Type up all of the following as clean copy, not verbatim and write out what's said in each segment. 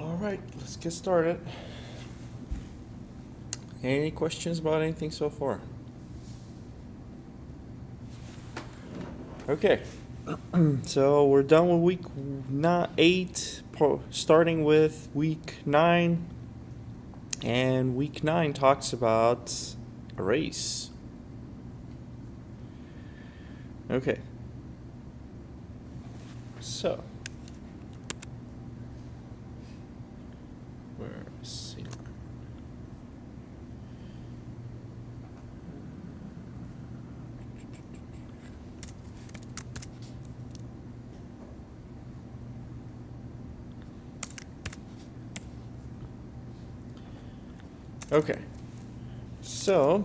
All right, let's get started. Any questions about anything so far? Okay, so we're done with week 8, starting with week 9. And week 9 talks about arrays. Okay, so where is C line? Okay, so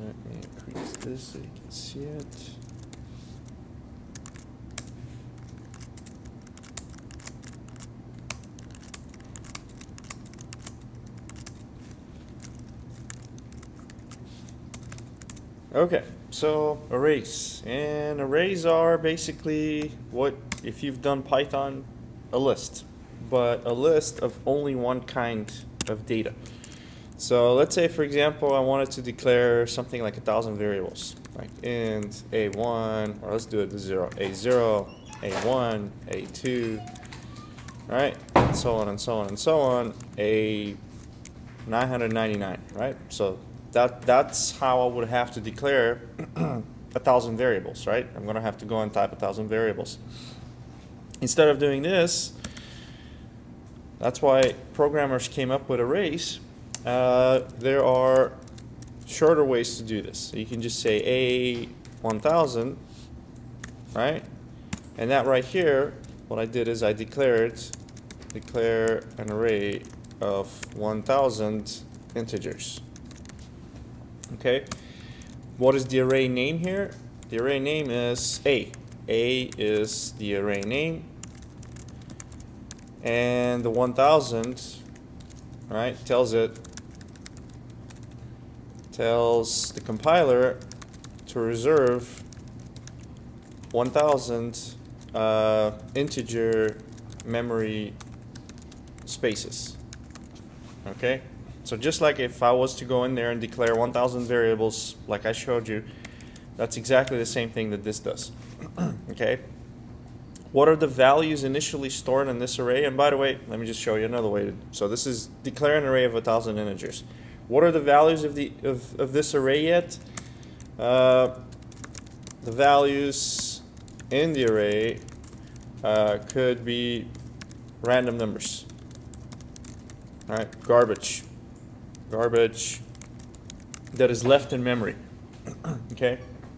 let me increase this so you can see it. Okay, so arrays. And arrays are basically what, if you've done Python, a list, but a list of only one kind of data. So let's say, for example, I wanted to declare something like 1,000 variables, like int a1, or let's do it to 0, a0, a1, a2, right, and so on and so on and so on, a 999, right? So that's how I would have to declare 1,000 variables, right? I'm going to have to go and type 1,000 variables. Instead of doing this, that's why programmers came up with arrays. There are shorter ways to do this. So you can just say A1000, right? And that right here, what I did is I declare an array of 1,000 integers. Okay, what is the array name here? The array name is A. A is the array name, and the 1,000, right, tells the compiler to reserve 1,000 integer memory spaces. Okay, so just like if I was to go in there and declare 1,000 variables like I showed you, that's exactly the same thing that this does. Okay, what are the values initially stored in this array? And by the way, let me just show you another way. So this is declare an array of 1,000 integers. What are the values of this array yet? The values in the array could be random numbers. All right, garbage that is left in memory. Okay,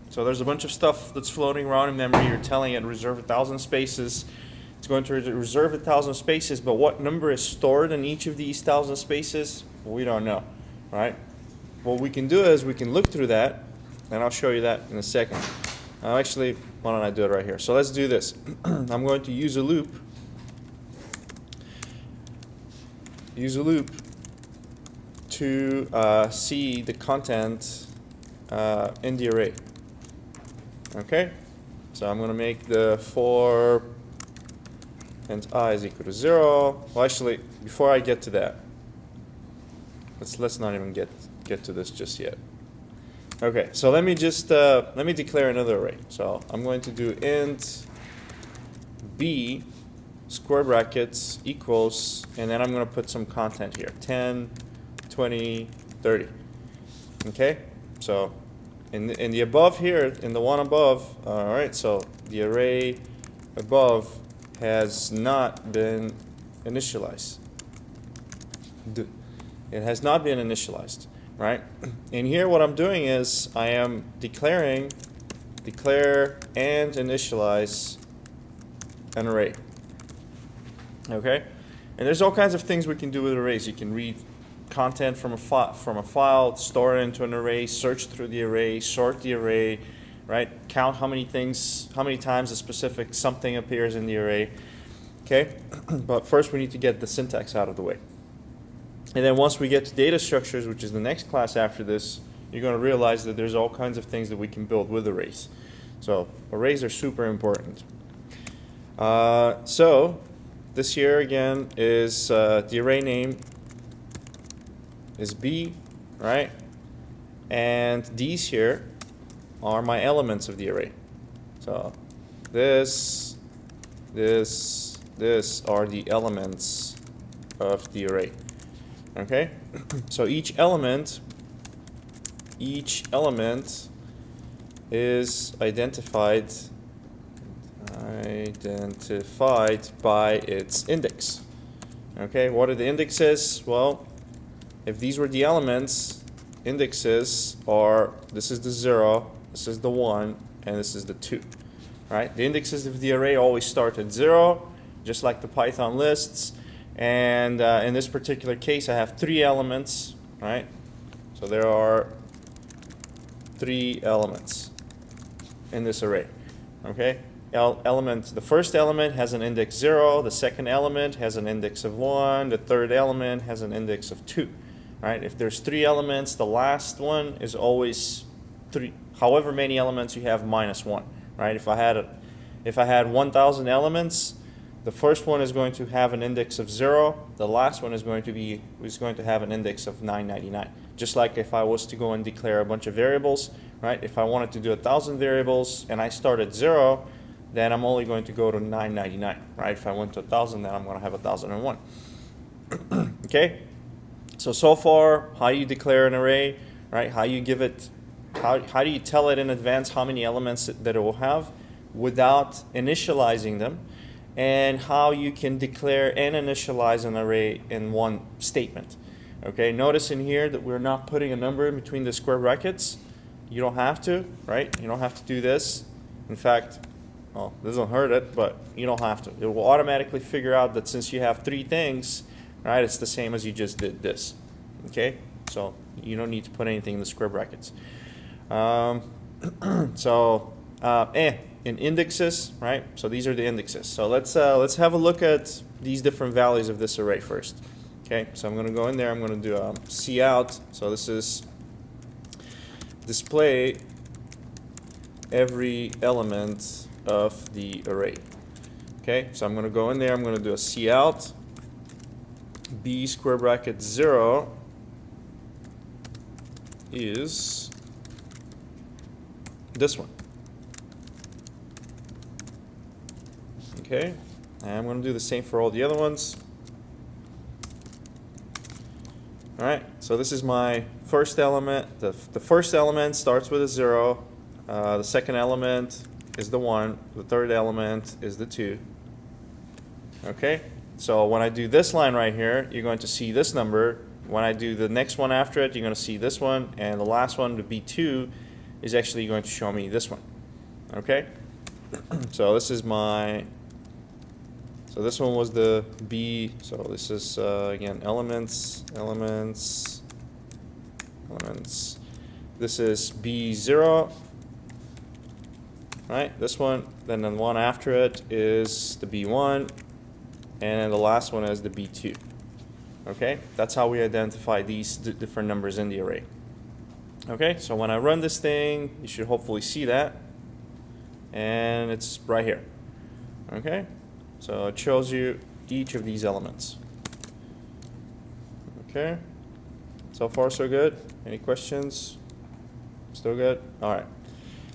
so there's a bunch of stuff that's floating around in memory. You're telling it reserve 1,000 spaces. It's going to reserve 1,000 spaces, but what number is stored in each of these 1,000 spaces, we don't know, right? What we can do is we can look through that, and I'll show you that in a second. Actually, why don't I do it right here? So let's do this. I'm going to use a loop. To see the content in the array. Okay, so I'm going to make the for int I is equal to 0. Well, actually, before I get to that, let's not even get to this just yet. Okay, so let me declare another array. So I'm going to do int b square brackets equals, and then I'm going to put some content here, 10, 20, 30. Okay, so in the above here, in the one above, all right, so the array above has not been initialized. It has not been initialized, right? And here what I'm doing is I am declare and initialize an array. Okay, and there's all kinds of things we can do with arrays. You can read content from a file, store it into an array, search through the array, sort the array, right? Count how many times a specific something appears in the array. Okay, but first we need to get the syntax out of the way. And then once we get to data structures, which is the next class after this, you're going to realize that there's all kinds of things that we can build with arrays. So arrays are super important. So this here again is the array name is B, right? And these here are my elements of the array. So this are the elements of the array. Okay? So each element is identified by its index. Okay, what are the indexes? Well, if these were the elements, indexes are, this is the 0, this is the 1, and this is the 2. Right? The indexes of the array always start at 0, just like the Python lists. And in this particular case, I have 3 elements, right? So there are 3 elements in this array. Okay? The first element has an index 0, the second element has an index of 1, the third element has an index of 2. Right? If there's 3 elements, the last one is always 3. However many elements you have minus 1. Right? If I had 1,000 elements, the first one is going to have an index of 0. The last one is going to have an index of 999. Just like if I was to go and declare a bunch of variables, right? If I wanted to do 1,000 variables and I start at 0, then I'm only going to go to 999, right? If I went to 1,000, then I'm going to have 1,001. Okay. So far, how you declare an array, right? How you give it, how do you tell it in advance how many elements that it will have without initializing them, and how you can declare and initialize an array in one statement. Okay, notice in here that we're not putting a number in between the square brackets. You don't have to, right? You don't have to do this. In fact, well, this doesn't hurt it, but you don't have to. It will automatically figure out that since you have 3 things, right, it's the same as you just did this. Okay, so you don't need to put anything in the square brackets. In indexes, right? So these are the indexes. So let's have a look at these different values of this array first. Okay, so I'm going to go in there. I'm going to do a cout. So this is display every element of the array. Okay, so I'm going to go in there. I'm going to do a cout b square bracket 0 is this one. Okay, and I'm going to do the same for all the other ones. All right, so this is my first element. The first element starts with a 0. The second element is the 1. The third element is the 2. Okay, so when I do this line right here, you're going to see this number. When I do the next one after it, you're going to see this one. And the last one, the B2, is actually going to show me this one. Okay, so this is my... So this one was the B, so this is, again, elements. This is B0, right? This one, then the one after it is the B1, and the last one is the B2. Okay, that's how we identify these different numbers in the array. Okay, so when I run this thing, you should hopefully see that, and it's right here. Okay. So it shows you each of these elements. Okay, so far so good. Any questions? Still good? All right.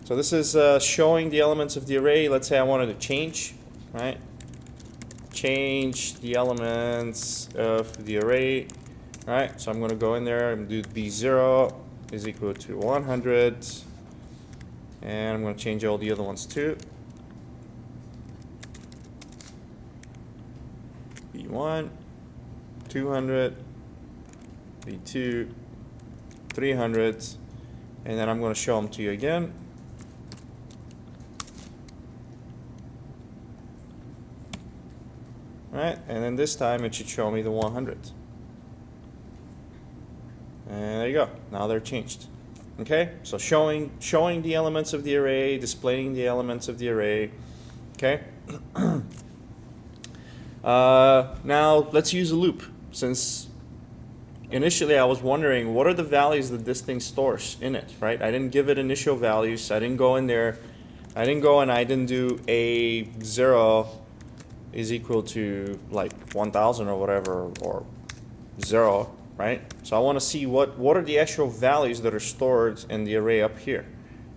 So this is showing the elements of the array. Let's say I wanted to change, right? Change the elements of the array, right? So I'm going to go in there and do B0 is equal to 100, and I'm going to change all the other ones too. B1, 200, B2, 300, and then I'm going to show them to you again. All right, and then this time it should show me the 100. And there you go. Now they're changed. Okay, so showing the elements of the array, displaying the elements of the array. Okay. Now let's use a loop, since initially I was wondering what are the values that this thing stores in it, right? I didn't give it initial values. I didn't go in there. I didn't go and I didn't do A0 is equal to like 1000 or whatever, or 0, right? So I want to see what are the actual values that are stored in the array up here.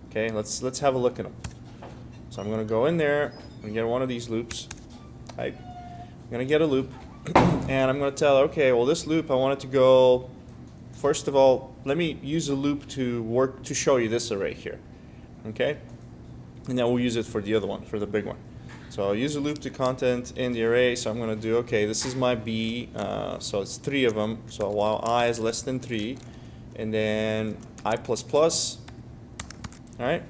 Okay, let's have a look at them. So I'm going to go in there and get one of these loops. Right? I'm going to get a loop, and I'm going to tell, okay, well, this loop I want it to go. First of all, let me use a loop to show you this array here. Okay, and then we'll use it for the other one, for the big one. So I'll use a loop to content in the array. So I'm going to do, okay, this is my B, so it's 3 of them. So while I is less than 3, and then I++, all right?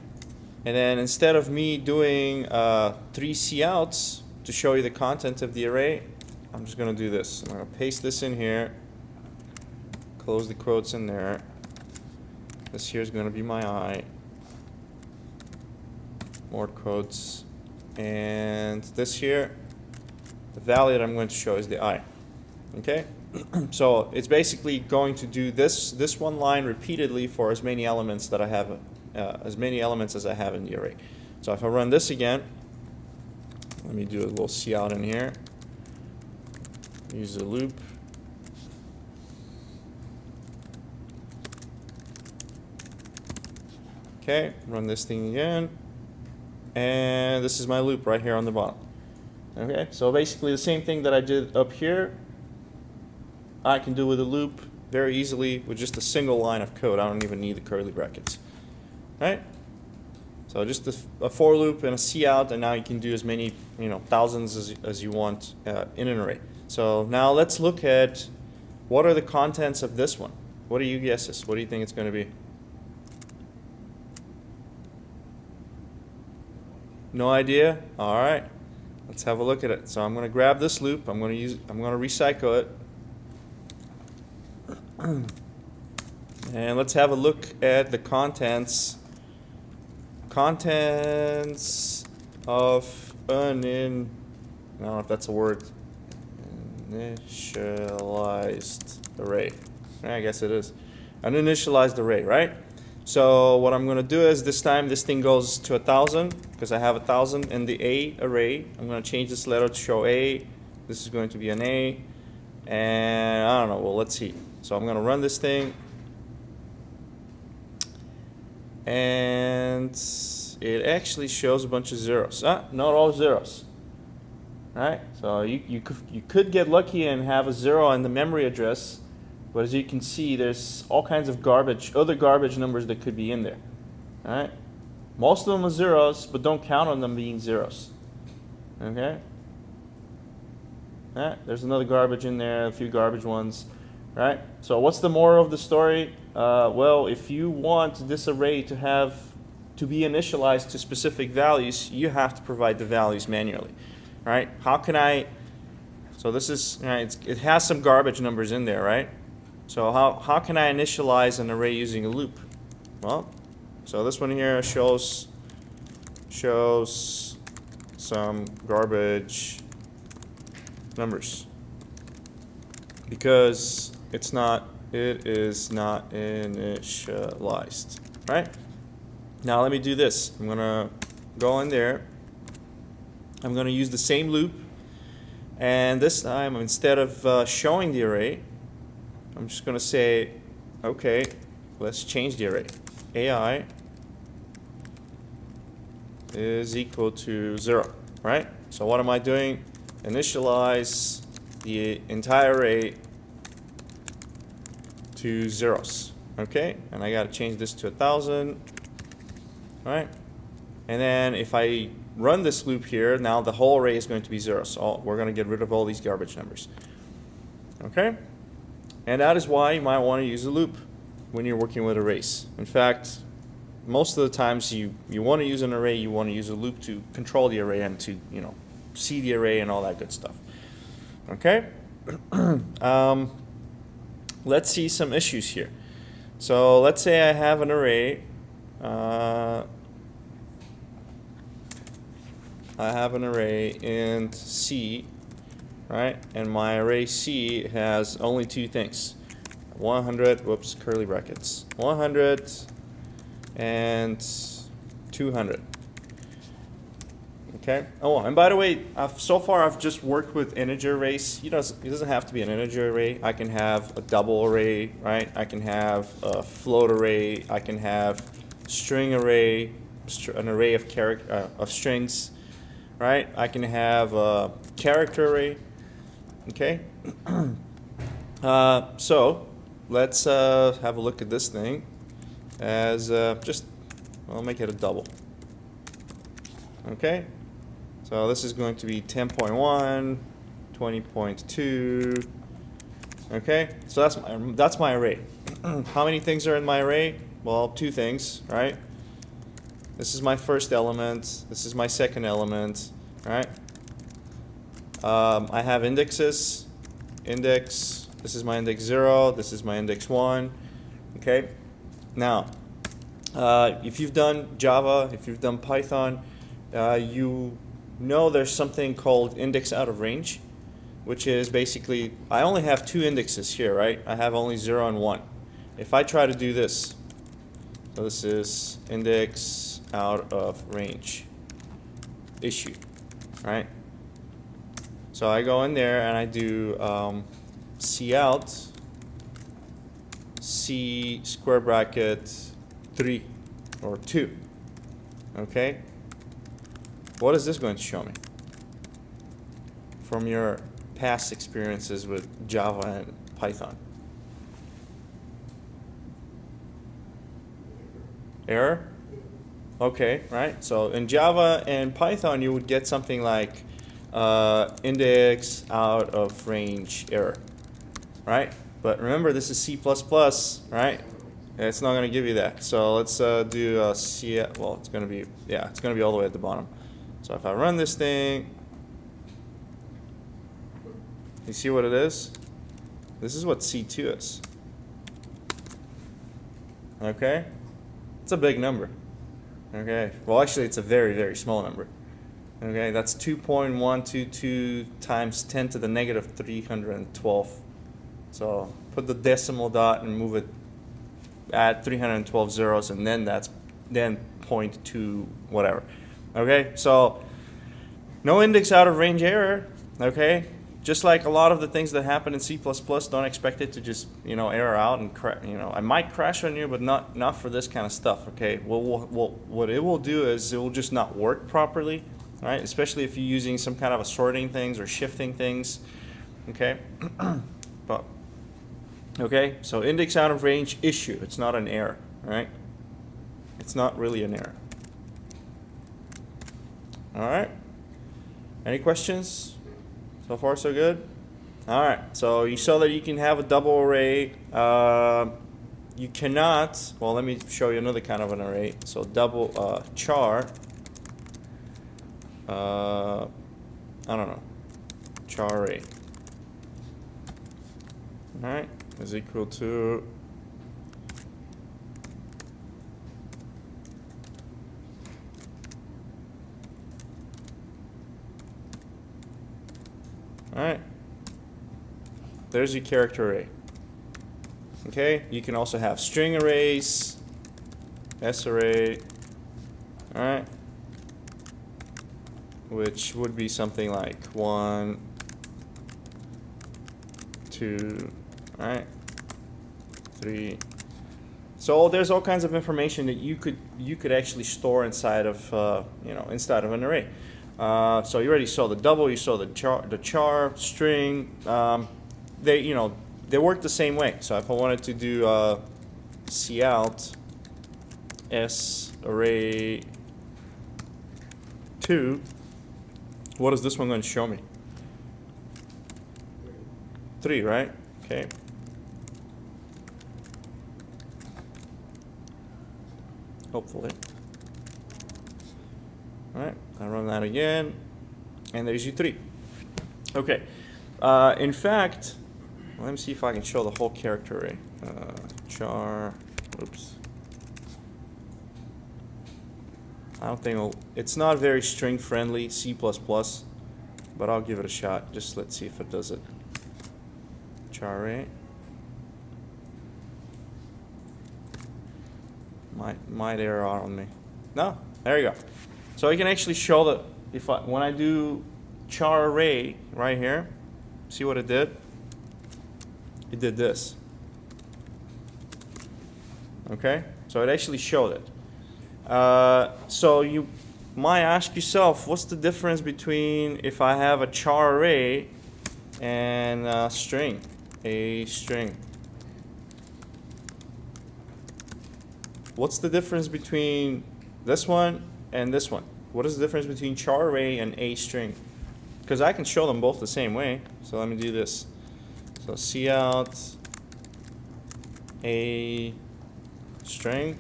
And then instead of me doing 3 couts to show you the content of the array, I'm just going to do this. I'm going to paste this in here, close the quotes in there. This here is going to be my I, more quotes. And this here, the value that I'm going to show is the I. Okay? So it's basically going to do this one line repeatedly for as many elements that I have, as many elements as I have in the array. So if I run this again, let me do a little cout in here. Use the loop. Okay, run this thing again. And this is my loop right here on the bottom. Okay, so basically the same thing that I did up here, I can do with a loop very easily with just a single line of code. I don't even need the curly brackets. Right? So just a for loop and a cout, and now you can do as many, thousands as you want in an array. So now let's look at what are the contents of this one. What are your guesses? What do you think it's going to be? No idea? All right. Let's have a look at it. So I'm going to grab this loop. I'm going to recycle it. And let's have a look at the contents of I don't know if that's a word. Initialized array. I guess it is. An initialized array, right? So what I'm going to do is this time this thing goes to 1000 because I have 1000 in the A array. I'm going to change this letter to show A. This is going to be an A. And I don't know. Well, let's see. So I'm going to run this thing. And it actually shows a bunch of zeros. Not all zeros. Right? So you could get lucky and have a 0 in the memory address. But as you can see, there's all kinds of other garbage numbers that could be in there. All right? Most of them are zeros, but don't count on them being zeros. Okay? All right? There's another garbage in there, a few garbage ones. Right? So what's the moral of the story? Well, if you want this array to be initialized to specific values, you have to provide the values manually. All right? How can I? So this is, it has some garbage numbers in there, right? So how can I initialize an array using a loop? Well, so this one here shows some garbage numbers because it is not initialized, right? Now let me do this. I'm gonna go in there. I'm gonna use the same loop, and this time instead of showing the array, I'm just going to say, okay, let's change the array. AI is equal to 0, right? So what am I doing? Initialize the entire array to zeros, okay? And I got to change this to 1000, right? And then if I run this loop here, now the whole array is going to be 0. So we're going to get rid of all these garbage numbers, okay? And that is why you might want to use a loop when you're working with arrays. In fact, most of the times you want to use an array, you want to use a loop to control the array and to see the array and all that good stuff. Okay? Let's see some issues here. So let's say I have an array. I have an array in C. Right? And my array C has only 2 things. 100, whoops, curly brackets. 100 and 200. Okay. Oh, and by the way, so far I've just worked with integer arrays. It doesn't have to be an integer array. I can have a double array, right? I can have a float array. I can have string array, an array of strings, right? I can have a character array. Okay. So let's have a look at this thing as I'll make it a double. Okay. So this is going to be 10.1, 20.2. Okay, so that's my array. How many things are in my array? Well, 2 things, right? This is my first element. This is my second element, right? I have indexes. Index. This is my index 0. This is my index 1. Okay. Now, if you've done Java, if you've done Python, you know there's something called index out of range, which is basically, I only have 2 indexes here, right? I have only 0 and 1. If I try to do this, so this is index out of range issue, right? So I go in there and I do cout C square bracket 3 or 2, okay? What is this going to show me from your past experiences with Java and Python? Error? Okay, right. So in Java and Python, you would get something like index out of range error, right? But remember, this is C++, right? It's not going to give you that. So let's do C. Well, it's going to be all the way at the bottom. So if I run this thing, you see what it is? This is what C2 is. Okay? It's a big number. Okay? Well, actually, it's a very, very small number. Okay? That's 2.122 times 10 to the negative 312. So put the decimal dot and move it, add 312 zeros, and then that's 0.2 whatever. Okay, so no index out of range error. Okay, just like a lot of the things that happen in C++, don't expect it to just error out and I might crash on you, but not for this kind of stuff. Okay, well, what it will do is it will just not work properly, right? Especially if you're using some kind of assorting things or shifting things. Okay, but okay, so index out of range issue. It's not an error, right? It's not really an error. All right. Any questions? So far, so good? All right. So you saw that you can have a double array. You cannot, well, let me show you another kind of an array. So double char, I don't know, char array. All right, is equal to Alright, there's your character array. Okay, you can also have string arrays, S array, alright, which would be something like 1, 2, alright, 3. So there's all kinds of information that you could actually store inside of inside of an array. So you already saw the double, you saw the char, string. They work the same way. So if I wanted to do cout s array 2, what is this one going to show me? 3, right? Okay. Hopefully. All right, I run that again, and there's you 3. Okay. In fact, let me see if I can show the whole character array. Char. Oops. I don't think it's not very string friendly, C++, but I'll give it a shot. Just let's see if it does it. Char array. Might error out on me. No, there you go. So you can actually show when I do char array right here, see what it did? It did this. Okay, so it actually showed it. So you might ask yourself, what's the difference between if I have a char array and a string? What's the difference between this one and this one? What is the difference between char array and a string? Because I can show them both the same way. So let me do this. So cout a string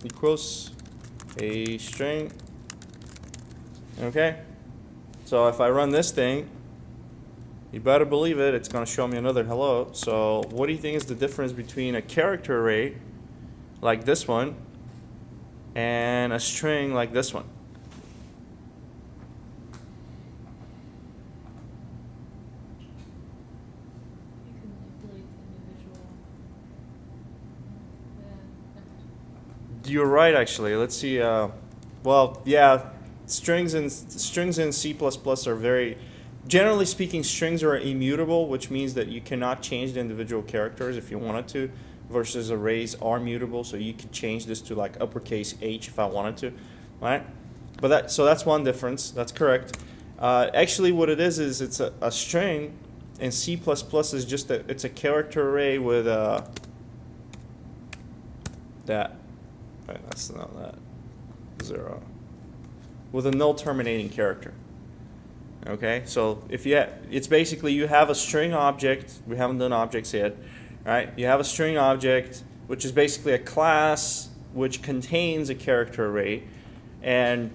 equals a string. Okay? So if I run this thing, you better believe it, it's going to show me another hello. So what do you think is the difference between a character array like this one and a string like this one? You can manipulate individual. You're right, actually. Let's see. Well, yeah, strings in C++ are very, generally speaking, strings are immutable, which means that you cannot change the individual characters if you wanted to, versus arrays are mutable, so you could change this to like uppercase H if I wanted to, right? But so that's one difference. That's correct. Actually, what it is it's a string, and C++ is just it's a character array with that. Right, that's not that. 0. With a null terminating character. Okay, so if it's basically you have a string object. We haven't done objects yet, right? You have a string object, which is basically a class which contains a character array, and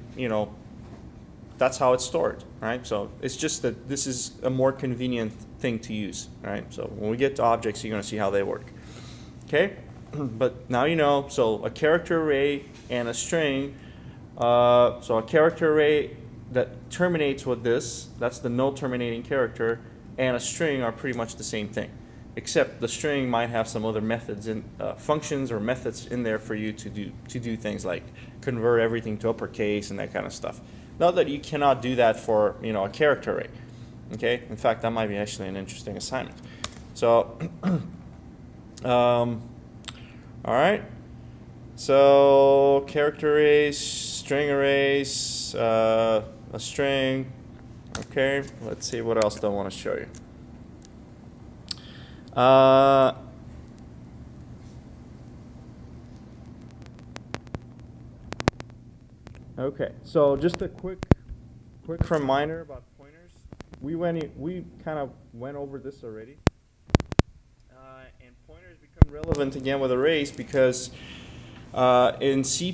that's how it's stored, right? So it's just that this is a more convenient thing to use, right? So when we get to objects, you're going to see how they work. Okay, but now you know. So a character array and a string. So a character array that terminates with this, that's the null terminating character, and a string are pretty much the same thing, except the string might have some other methods and functions or methods in there for you to do things like convert everything to uppercase and that kind of stuff. Not that you cannot do that for a character array. Okay, in fact, that might be actually an interesting assignment. So, all right. So character arrays, string arrays, a string. Okay, let's see what else do I want to show you. Okay, so just a quick reminder about pointers. We kind of went over this already, and pointers become relevant again with arrays because in C++,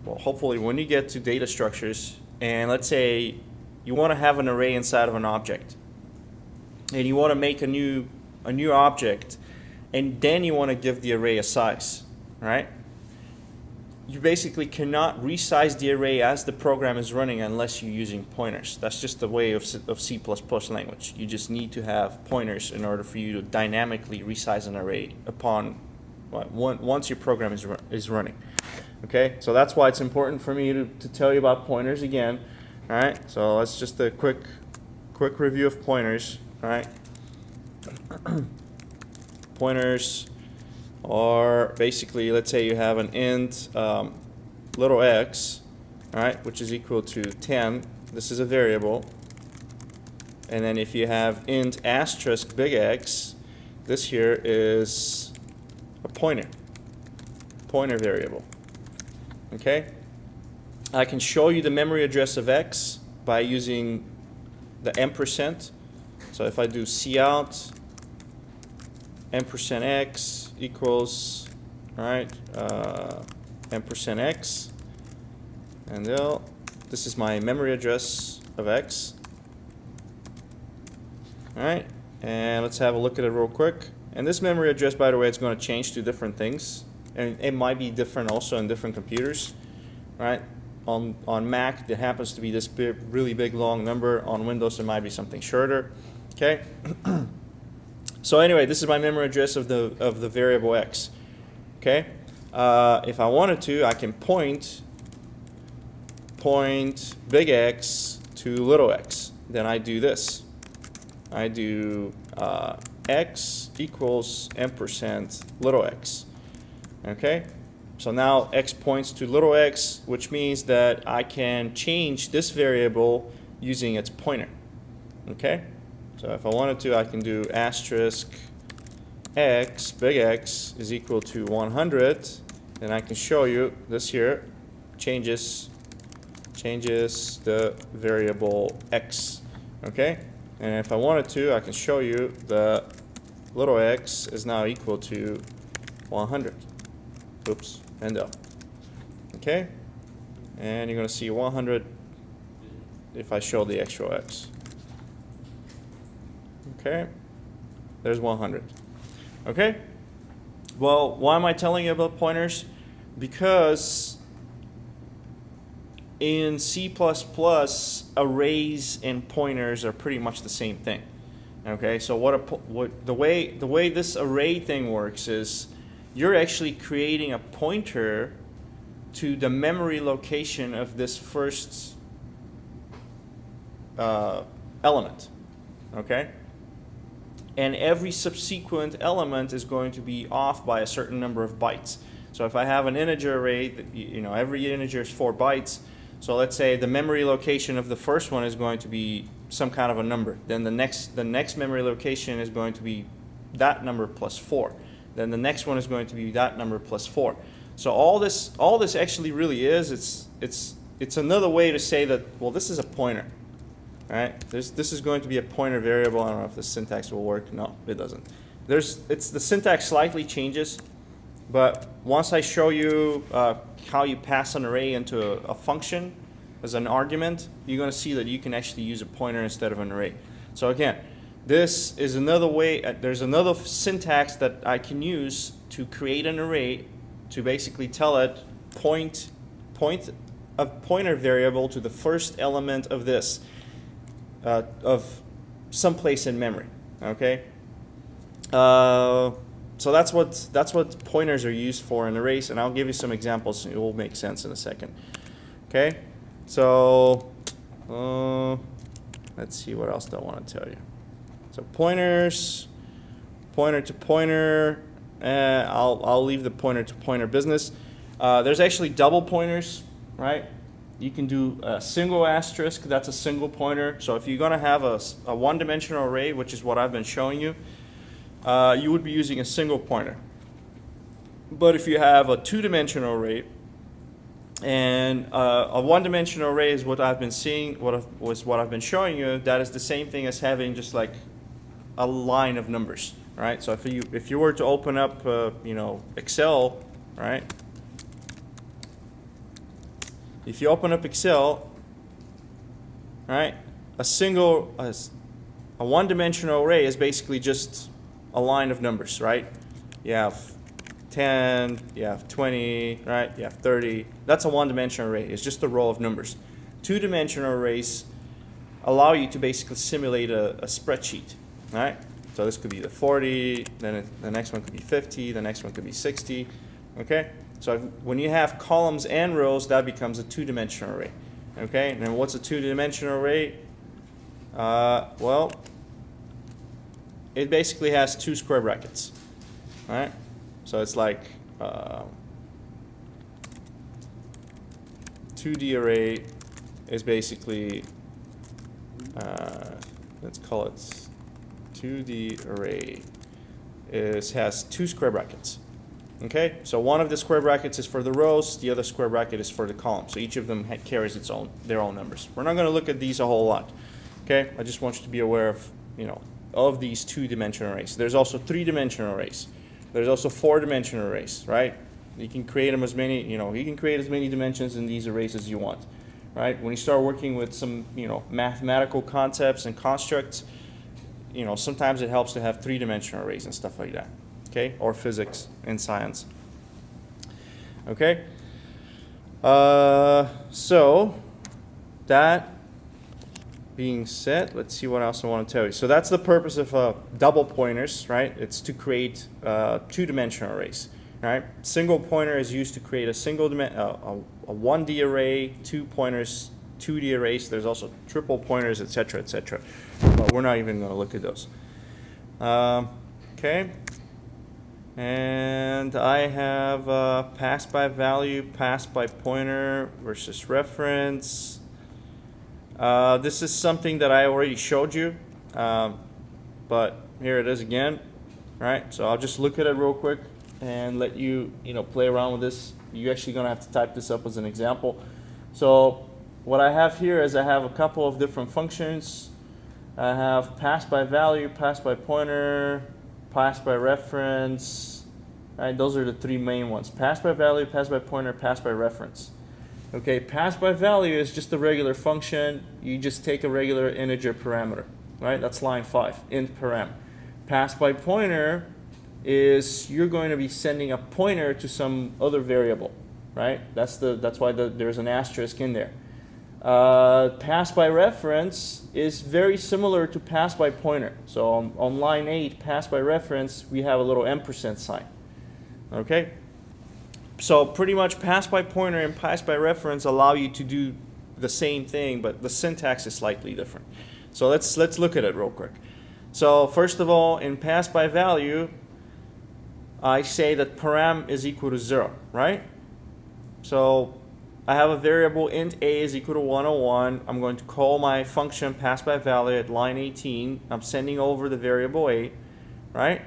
hopefully when you get to data structures, and let's say you want to have an array inside of an object, and you want to make a new object, and then you want to give the array a size, right? You basically cannot resize the array as the program is running unless you're using pointers. That's just the way of C++ language. You just need to have pointers in order for you to dynamically resize an array upon once your program is running. Okay, so that's why it's important for me to tell you about pointers again. All right, so let's just a quick review of pointers. All right, pointers are basically, let's say you have an int little x, all right, which is equal to 10. This is a variable. And then if you have int asterisk big X, this here is a pointer variable. Okay? I can show you the memory address of X by using the ampersand. So if I do cout $x equals, all right, ampersand x, and this is my memory address of X. All right, and let's have a look at it real quick. And this memory address, by the way, it's going to change to different things, and it might be different also in different computers. All right, on Mac, it happens to be this really big long number. On Windows, it might be something shorter. Okay. So anyway, this is my memory address of the variable x. Okay. If I wanted to, I can point point big X to little x, then I do this. I do x equals ampersand little x. Okay? So now x points to little x, which means that I can change this variable using its pointer. Okay? So if I wanted to, I can do asterisk x, big X, is equal to 100. Then I can show you this here changes the variable x. Okay? And if I wanted to, I can show you the little x is now equal to 100. Oops, and up. Okay? And you're going to see 100 if I show the actual x. Okay? There's 100. Okay? Well, why am I telling you about pointers? Because in C++, arrays and pointers are pretty much the same thing. Okay? So the way this array thing works is you're actually creating a pointer to the memory location of this first element. Okay? And every subsequent element is going to be off by a certain number of bytes. So if I have an integer array, every integer is 4 bytes. So let's say the memory location of the first one is going to be some kind of a number. Then the next memory location is going to be that number plus 4. Then the next one is going to be that number plus 4. So all this actually really is, it's another way to say that, well, this is a pointer. Right? This is going to be a pointer variable. I don't know if the syntax will work. No, it doesn't. The syntax slightly changes, but once I show you how you pass an array into a function as an argument, you're going to see that you can actually use a pointer instead of an array. So again, this is another way. There's another syntax that I can use to create an array to basically tell it point a pointer variable to the first element of this. Of some place in memory. Okay. So that's what pointers are used for in arrays, and I'll give you some examples. It will make sense in a second. Okay. So let's see what else do I want to tell you. So pointers, pointer to pointer. I'll leave the pointer to pointer business. There's actually double pointers, right? You can do a single asterisk, that's a single pointer. So if you're going to have a one-dimensional array, which is what I've been showing you, you would be using a single pointer. But if you have a two-dimensional array, and a one-dimensional array is what I've been seeing, what I've been showing you, that is the same thing as having just like a line of numbers, right? So if you were to open up, Excel, right? If you open up Excel, right, a one-dimensional array is basically just a line of numbers, right? You have 10, you have 20, right? You have 30. That's a one-dimensional array. It's just a row of numbers. Two-dimensional arrays allow you to basically simulate a spreadsheet, right? So this could be the 40, then the next one could be 50, the next one could be 60, okay? So when you have columns and rows, that becomes a two-dimensional array. Okay, and then what's a two-dimensional array? Well, it basically has two square brackets. All right, so it's like 2D array is basically let's call it 2D array has two square brackets. Okay, so one of the square brackets is for the rows, the other square bracket is for the columns. So each of them carries their own numbers. We're not going to look at these a whole lot. Okay, I just want you to be aware of of these two-dimensional arrays. There's also three-dimensional arrays. There's also four-dimensional arrays, right? You can create them as many, you can create as many dimensions in these arrays as you want, right? When you start working with some, mathematical concepts and constructs, sometimes it helps to have three-dimensional arrays and stuff like that. Okay, or physics and science. Okay, so that being said, let's see what else I want to tell you. So that's the purpose of double pointers, right? It's to create two-dimensional arrays, right? Single pointer is used to create a a 1D array, 2 pointers, 2D arrays. There's also triple pointers, etc., etc. But we're not even going to look at those. Okay. And I have pass by value, pass by pointer versus reference. This is something that I already showed you, but here it is again. Right? So I'll just look at it real quick and let you, play around with this. You're actually going to have to type this up as an example. So what I have here is I have a couple of different functions. I have pass by value, pass by pointer, pass by reference. Right? Those are the three main ones. Pass by value, pass by pointer, pass by reference. Okay, pass by value is just a regular function. You just take a regular integer parameter. Right? That's line 5, int param. Pass by pointer is you're going to be sending a pointer to some other variable. Right? That's why there's an asterisk in there. Pass by reference is very similar to pass by pointer. So on line 8, pass by reference, we have a little ampersand sign. Okay? So pretty much pass by pointer and pass by reference allow you to do the same thing, but the syntax is slightly different. So let's look at it real quick. So first of all, in pass by value, I say that param is equal to 0, right? So I have a variable int a is equal to 101. I'm going to call my function pass by value at line 18. I'm sending over the variable a, right?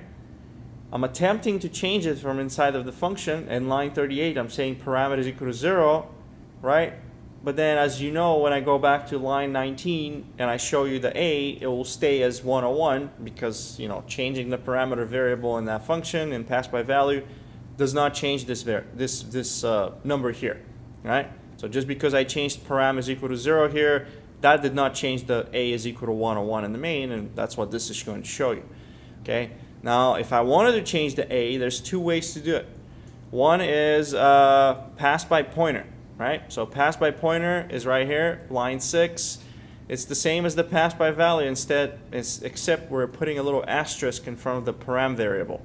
I'm attempting to change it from inside of the function. In line 38, I'm saying parameter is equal to 0, right? But then, as you know, when I go back to line 19 and I show you the a, it will stay as 101 because, changing the parameter variable in that function and pass by value does not change this number here, right? So just because I changed param is equal to 0 here, that did not change the a is equal to 101 in the main, and that's what this is going to show you, okay? Now, if I wanted to change the a, there's two ways to do it. One is pass by pointer, right? So pass by pointer is right here, line 6. It's the same as the pass by value except we're putting a little asterisk in front of the param variable,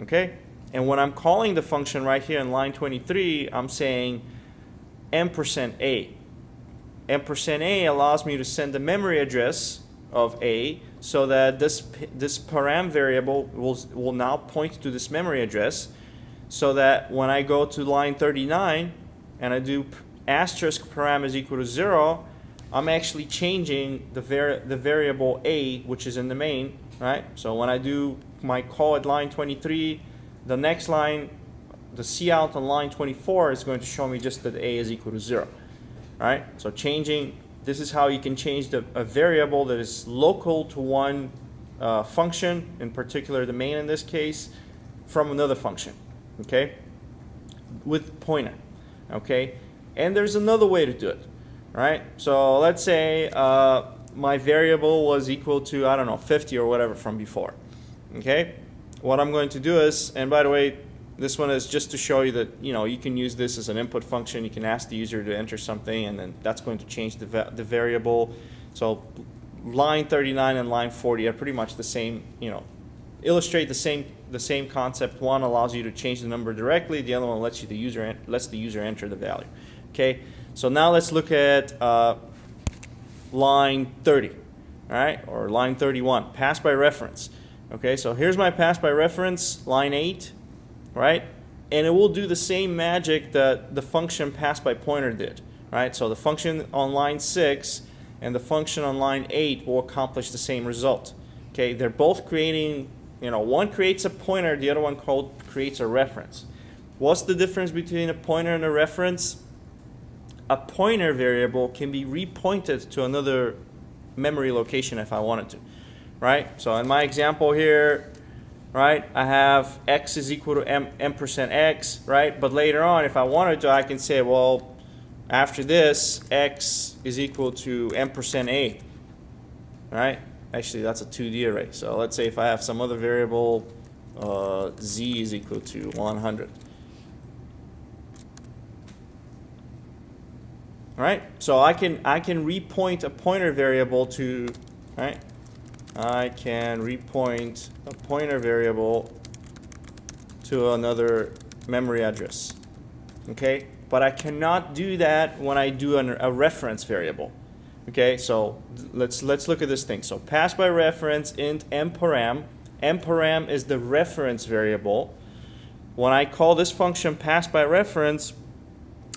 okay? And when I'm calling the function right here in line 23, I'm saying %a. %a allows me to send the memory address of a so that this param variable will now point to this memory address so that when I go to line 39 and I do asterisk param is equal to 0, I'm actually changing the variable a, which is in the main, right? So when I do my call at line 23, the next line, the cout on line 24 is going to show me just that a is equal to 0, right? So this is how you can change a variable that is local to one function, in particular the main in this case, from another function, okay, with pointer, okay? And there's another way to do it, right? So let's say my variable was equal to, 50 or whatever from before, okay? What I'm going to do is, and by the way, this one is just to show you that you can use this as an input function. You can ask the user to enter something, and then that's going to change the variable. So line 39 and line 40 are pretty much the same. Illustrate the same concept. One allows you to change the number directly. The other one lets the user enter the value. Okay. So now let's look at line 30, all right, or line 31. Pass by reference. Okay. So here's my pass by reference, line 8. Right? And it will do the same magic that the function pass by pointer did. Right? So the function on line 6 and the function on line 8 will accomplish the same result. Okay? They're both creating, one creates a pointer, the other one creates a reference. What's the difference between a pointer and a reference? A pointer variable can be repointed to another memory location if I wanted to. Right? So in my example here, right, I have x is equal to %x, right? But later on, if I wanted to, I can say, well, after this, x is equal to %a, right? Actually, that's a 2D array. So let's say if I have some other variable, z is equal to 100. All right? So I can repoint a pointer variable to, right? I can repoint a pointer variable to another memory address. Okay? but I cannot do that when I do a reference variable. Okay, so let's look at this thing. So pass by reference int m_param. M_param is the reference variable. When I call this function pass by reference,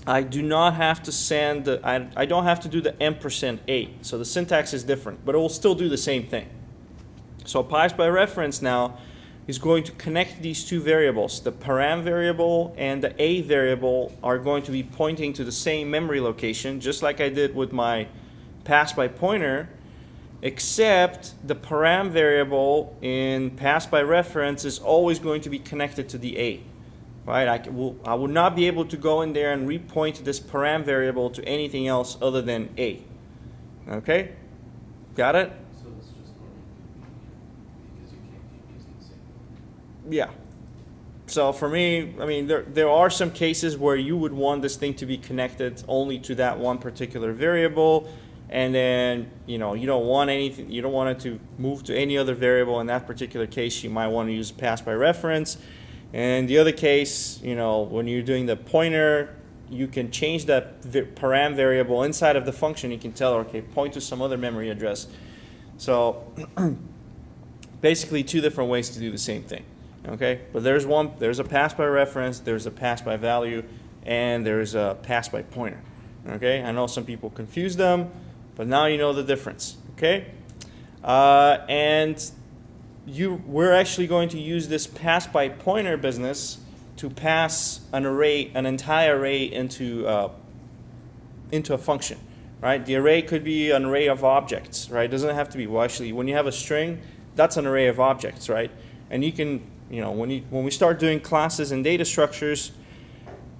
I do not have to send I don't have to do the %a. So the syntax is different, but it will still do the same thing. So pass by reference now is going to connect these two variables. The param variable and the a variable are going to be pointing to the same memory location, just like I did with my pass by pointer, except the param variable in pass by reference is always going to be connected to the a. Right? I will not be able to go in there and repoint this param variable to anything else other than a. Okay? Got it? So it's just more inconvenient because you can't keep using the same. Yeah. So for me, I mean, there are some cases where you would want this thing to be connected only to that one particular variable, and then you don't want anything, you don't want it to move to any other variable. In that particular case, you might want to use pass by reference. And the other case, when you're doing the pointer, you can change that param variable inside of the function. You can tell, okay, point to some other memory address. So basically two different ways to do the same thing. Okay, but there's a pass by reference, there's a pass by value, and there's a pass by pointer. Okay, I know some people confuse them, but now you know the difference. Okay, and we're actually going to use this pass by pointer business to pass an entire array into a function, right? The array could be an array of objects, right? It doesn't have to be. Well, actually, when you have a string, that's an array of objects, right? And you can, when we start doing classes and data structures,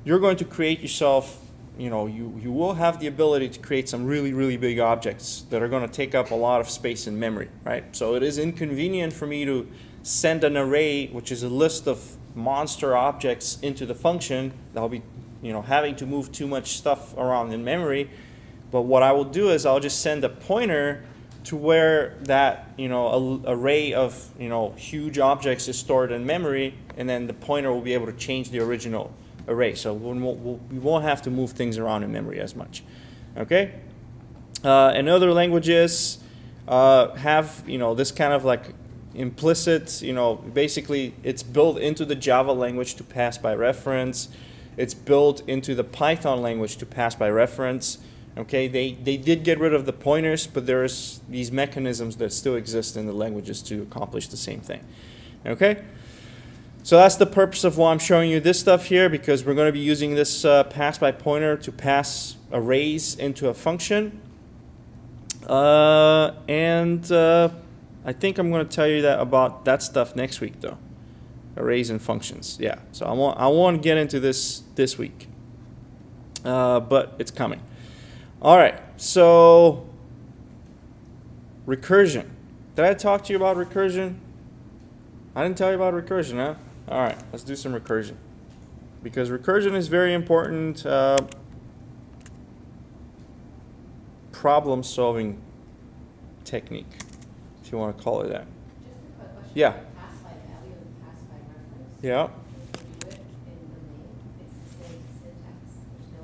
you're going to create yourself. You will have the ability to create some really, really big objects that are going to take up a lot of space in memory, right? So it is inconvenient for me to send an array, which is a list of monster objects, into the function. That'll be, having to move too much stuff around in memory. But what I will do is I'll just send a pointer to where that, array of, huge objects is stored in memory, and then the pointer will be able to change the original array, so we won't have to move things around in memory as much. Okay, and other languages have this kind of like implicit, basically it's built into the Java language to pass by reference. It's built into the Python language to pass by reference. Okay, they did get rid of the pointers, but there's these mechanisms that still exist in the languages to accomplish the same thing. Okay. So that's the purpose of why I'm showing you this stuff here, because we're going to be using this pass by pointer to pass arrays into a function. And I think I'm going to tell you about that stuff next week, though. Arrays and functions, yeah. So I won't get into this week, but it's coming. All right, so recursion. Did I talk to you about recursion? I didn't tell you about recursion, huh? All right, let's do some recursion, because recursion is very important problem-solving technique, if you want to call it that. Just a quick question. Yeah. Pass by value and pass by reference. Yeah. If you do it in the main, it's the same syntax. There's no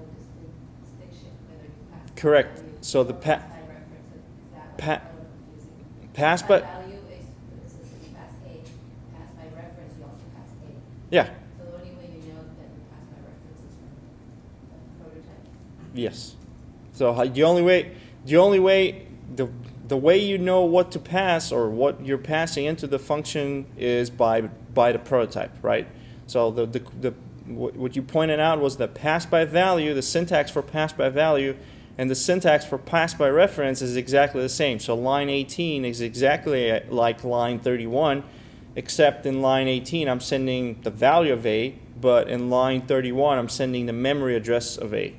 distinction whether you pass by Correct. value So the or pass by reference. Is that pa- a little confusing? pass by by value is, for instance, if you pass A, pass by reference, you also pass A. yeah. So the only way you know that you pass by reference is from the prototype. Yes. So the way you know what to pass or what you're passing into the function is by the prototype, right? So what you pointed out was the pass by value, the syntax for pass by value, and the syntax for pass by reference is exactly the same. So line 18 is exactly like line 31, except in line 18 I'm sending the value of A, but in line 31 I'm sending the memory address of A.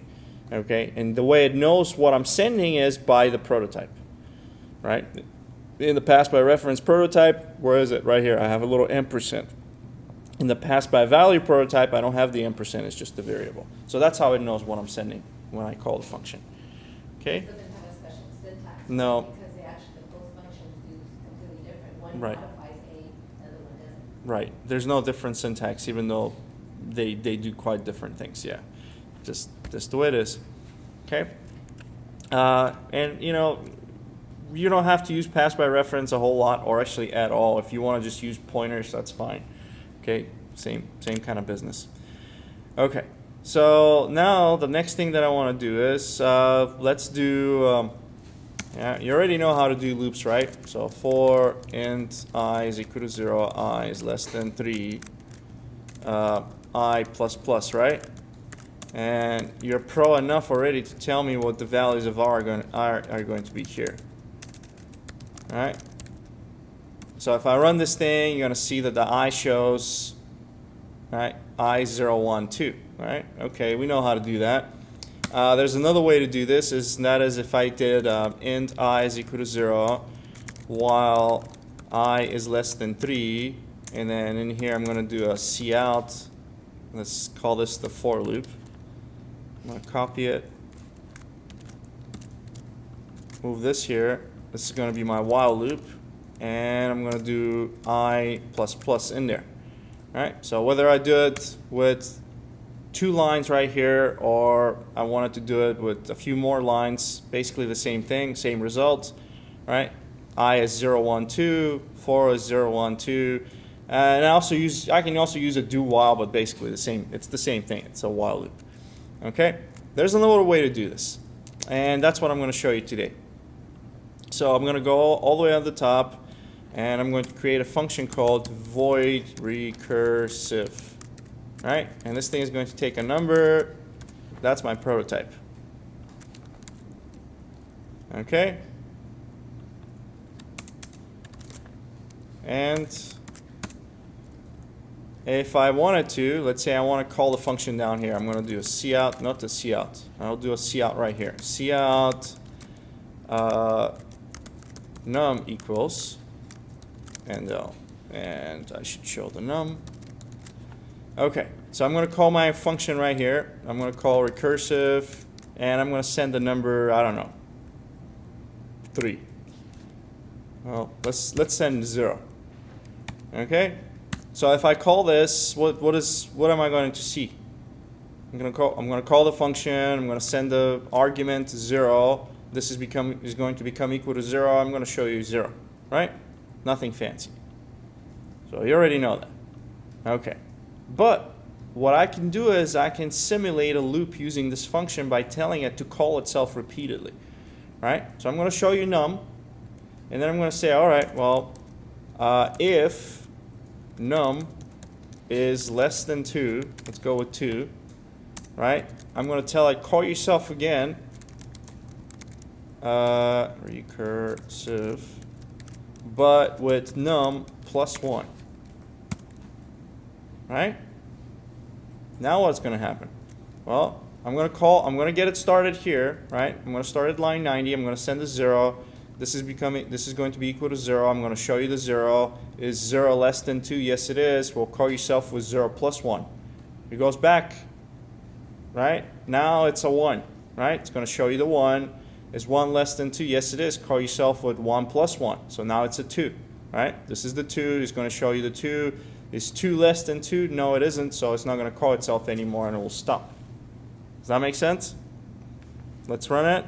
Okay, and the way it knows what I'm sending is by the prototype, right? In the pass by reference prototype, where is it? Right here, I have a little %. In the pass by value prototype, I don't have the %, it's just the variable. So that's how it knows what I'm sending when I call the function. Okay? It doesn't have a special syntax. No. Because they actually, both functions do completely different. One Right. modifies A, the other one doesn't. Right. There's no different syntax, even though they do quite different things, yeah. Just Just the way it is. Okay? And you know, you don't have to use pass by reference a whole lot, or actually at all. If you want to just use pointers, that's fine. Okay? Same kind of business. Okay. So now the next thing that I want to do is let's do. Yeah, you already know how to do loops, right? So for int I is equal to 0, I is less than 3, I plus plus, right? And you're pro enough already to tell me what the values of R are going to be here. All right? So if I run this thing, you're going to see that the I shows, right, I 0, 1, 2, right? Okay, we know how to do that. There's another way to do this, and that is if I did int I is equal to 0 while I is less than 3, and then in here I'm going to do a cout. Let's call this the for loop. I'm going to copy it, move this here. This is going to be my while loop, and I'm going to do I plus plus in there. All right, so whether I do it with 2 lines right here, or I wanted to do it with a few more lines, basically the same thing, same result, right? I is 0, 1, 2, 4 is 0, 1, 2, and I can also use a do while, but basically it's the same thing. It's a while loop. Okay, there's another way to do this, and that's what I'm going to show you today. So I'm going to go all the way on the top, and I'm going to create a function called void recursive. All right, and this thing is going to take a number. That's my prototype. Okay, and if I wanted to, let's say I want to call the function down here. I'm going to do a cout, not the cout. I'll do a cout right here. Cout num equals, and I should show the num. Okay, so I'm going to call my function right here. I'm going to call recursive, and I'm going to send the number, I don't know, 3. Well, let's send 0. Okay, so if I call this, what am I going to see? I'm going to call the function. I'm going to send the argument 0. This is going to become equal to 0. I'm going to show you 0, right? Nothing fancy. So you already know that. Okay. But what I can do is I can simulate a loop using this function by telling it to call itself repeatedly, right? So I'm going to show you num, and then I'm going to say, all right, well, if num is less than 2, let's go with 2, right? I'm going to tell it, call yourself again, recursive, but with num plus 1. Right? Now what's going to happen? Well, I'm going to get it started here, right? I'm going to start at line 90. I'm going to send a 0. This is going to be equal to 0. I'm going to show you the 0. Is 0 less than 2? Yes, it is. Well, call yourself with 0 plus 1. It goes back, right? Now it's a 1, right? It's going to show you the 1. Is 1 less than 2? Yes, it is. Call yourself with 1 plus 1. So now it's a 2, right? This is the 2. It's going to show you the 2. Is 2 less than 2? No, it isn't, so it's not going to call itself anymore, and it will stop. Does that make sense? Let's run it.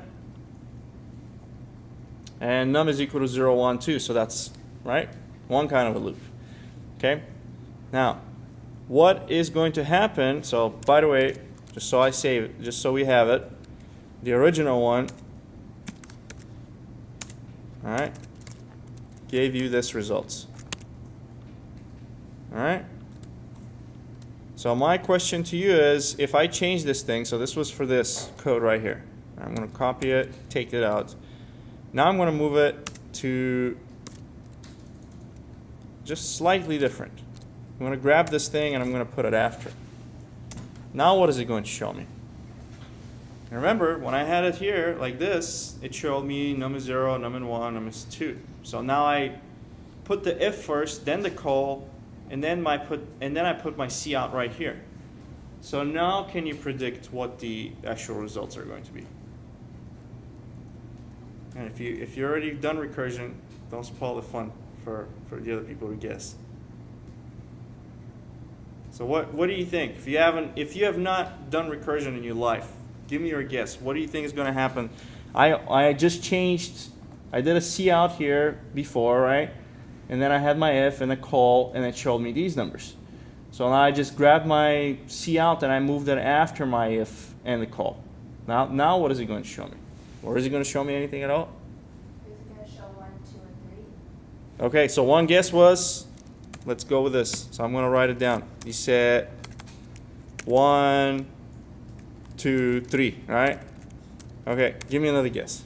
And num is equal to 0, 1, 2, so that's, right, one kind of a loop. Okay? Now, what is going to happen, so by the way, just so we have it, the original one, all right, gave you this results. All right. So my question to you is, if I change this thing, so this was for this code right here. I'm going to copy it, take it out. Now I'm going to move it to just slightly different. I'm going to grab this thing and I'm going to put it after. Now what is it going to show me? And remember, when I had it here like this, it showed me num is 0, num is 1, num is 2. So now I put the if first, then the call, and then I put my cout right here. So now can you predict what the actual results are going to be? And if you already done recursion, don't spoil the fun for the other people to guess. So what do you think? If you have not done recursion in your life, Give me your guess. What do you think is going to happen? I just changed, I did a C out here before, right? And then I had my if and a call, and it showed me these numbers. So now I just grabbed my C out and I moved it after my if and the call. Now what is it going to show me? Or is it going to show me anything at all? Is it gonna show 1, 2, and 3? Okay, so one guess was, let's go with this. So I'm going to write it down. You said 1, 2, 3, right? Okay, give me another guess.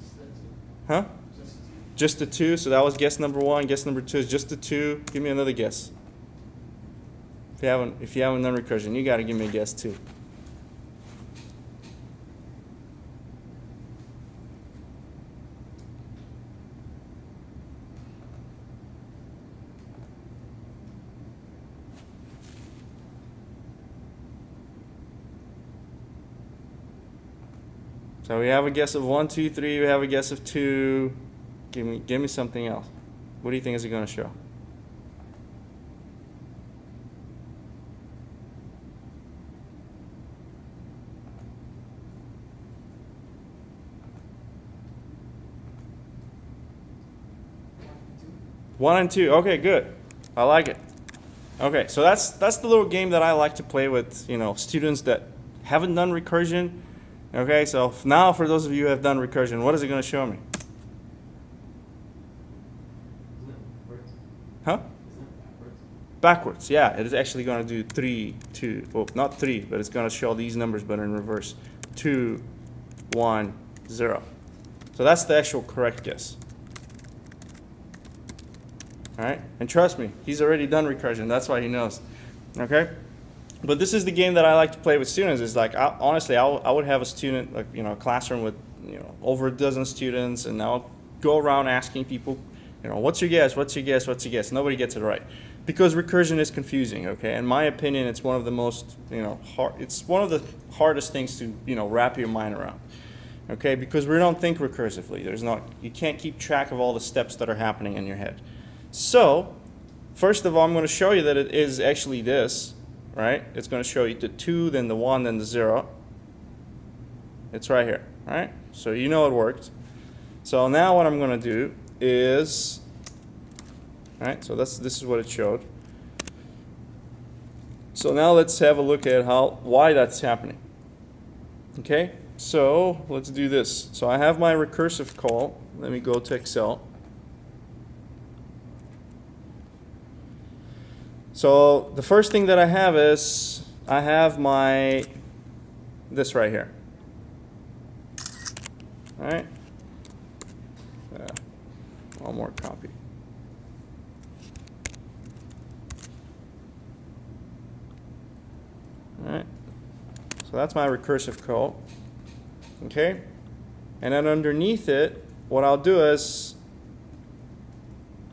Just that two. Huh? Just two. Just the 2, so that was guess number 1. Guess number 2 is just the 2. Give me another guess. If you haven't done recursion, you got to give me a guess too. So we have a guess of 1, 2, 3. We have a guess of 2. Give me something else. What do you think is it going to show? Two. 1 and 2. Okay, good. I like it. Okay, so that's the little game that I like to play with, students that haven't done recursion. Okay, so now for those of you who have done recursion, what is it going to show me? Isn't that backwards? Huh? Isn't that backwards? Backwards, yeah. It is actually going to do 3, 2. Well, not 3, but it's going to show these numbers, but in reverse. 2, 1, 0. So that's the actual correct guess. All right, and trust me, he's already done recursion. That's why he knows. Okay, but this is the game that I like to play with students. Is like, honestly, I would have a student, like a classroom with over a dozen students, and I'll go around asking people, what's your guess? What's your guess? What's your guess? Nobody gets it right because recursion is confusing. Okay, in my opinion, it's one of the most hard. It's one of the hardest things to wrap your mind around. Okay, because we don't think recursively. You can't keep track of all the steps that are happening in your head. So, first of all, I'm going to show you that it is actually this, right? It's going to show you the 2, then the 1, then the 0. It's right here, right? So you know it worked. So now what I'm going to do is, right? So this is what it showed. So now let's have a look at why that's happening. Okay, so let's do this. So I have my recursive call. Let me go to Excel. So the first thing that I have is I have this right here. All right. One more copy. All right. So that's my recursive call. Okay. And then underneath it, what I'll do is,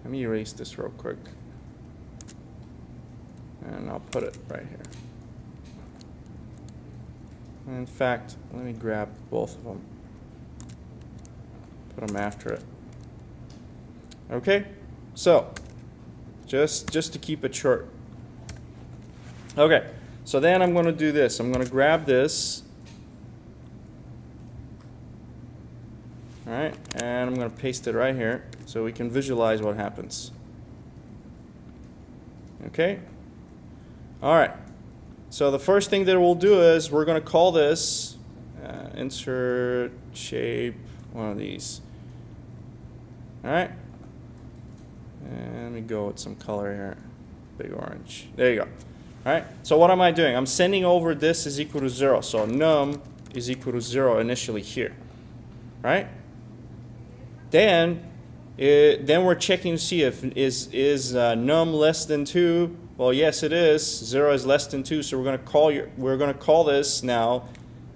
let me erase this real quick. And I'll put it right here. In fact, let me grab both of them. Put them after it. Okay, so just to keep it short. Okay, so then I'm going to do this. I'm going to grab this. All right, and I'm going to paste it right here so we can visualize what happens. Okay. All right, so the first thing that we'll do is we're going to call this insert shape, one of these. All right, and let me go with some color here, big orange. There you go. All right, so what am I doing? I'm sending over this is equal to 0, so num is equal to 0 initially here, right? Then we're checking to see if is num less than 2. Well, yes, it is. 0 is less than 2, so we're going to call this now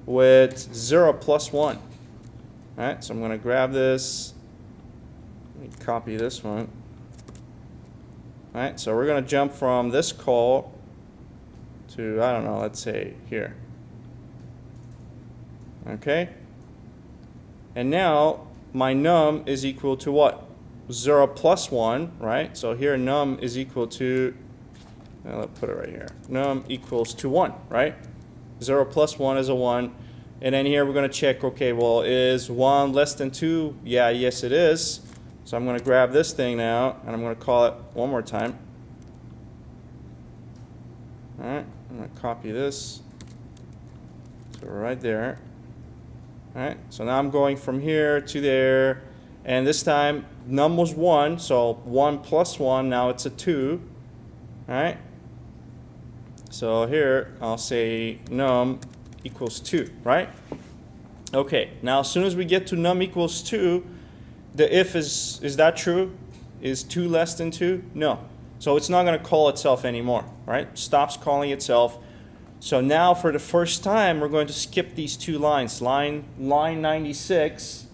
with 0 plus 1. All right, so I'm going to grab this. Let me copy this one. All right, so we're going to jump from this call to, I don't know, let's say here. Okay, and now my num is equal to what? 0 plus 1, right? So here num is equal to, let's put it right here. Num equals to 1, right? 0 plus 1 is a 1. And then here we're going to check, okay, well, is 1 less than 2? Yeah, yes it is. So I'm going to grab this thing now, and I'm going to call it one more time. All right, I'm going to copy this. So right there. All right, so now I'm going from here to there, and this time num was 1, so 1 plus 1, now it's a 2. All right. So here I'll say num equals 2, right? Okay, now as soon as we get to num equals 2, the if is that true? Is 2 less than 2? No. So it's not going to call itself anymore, right? Stops calling itself. So now for the first time, we're going to skip these 2 lines. Line 96,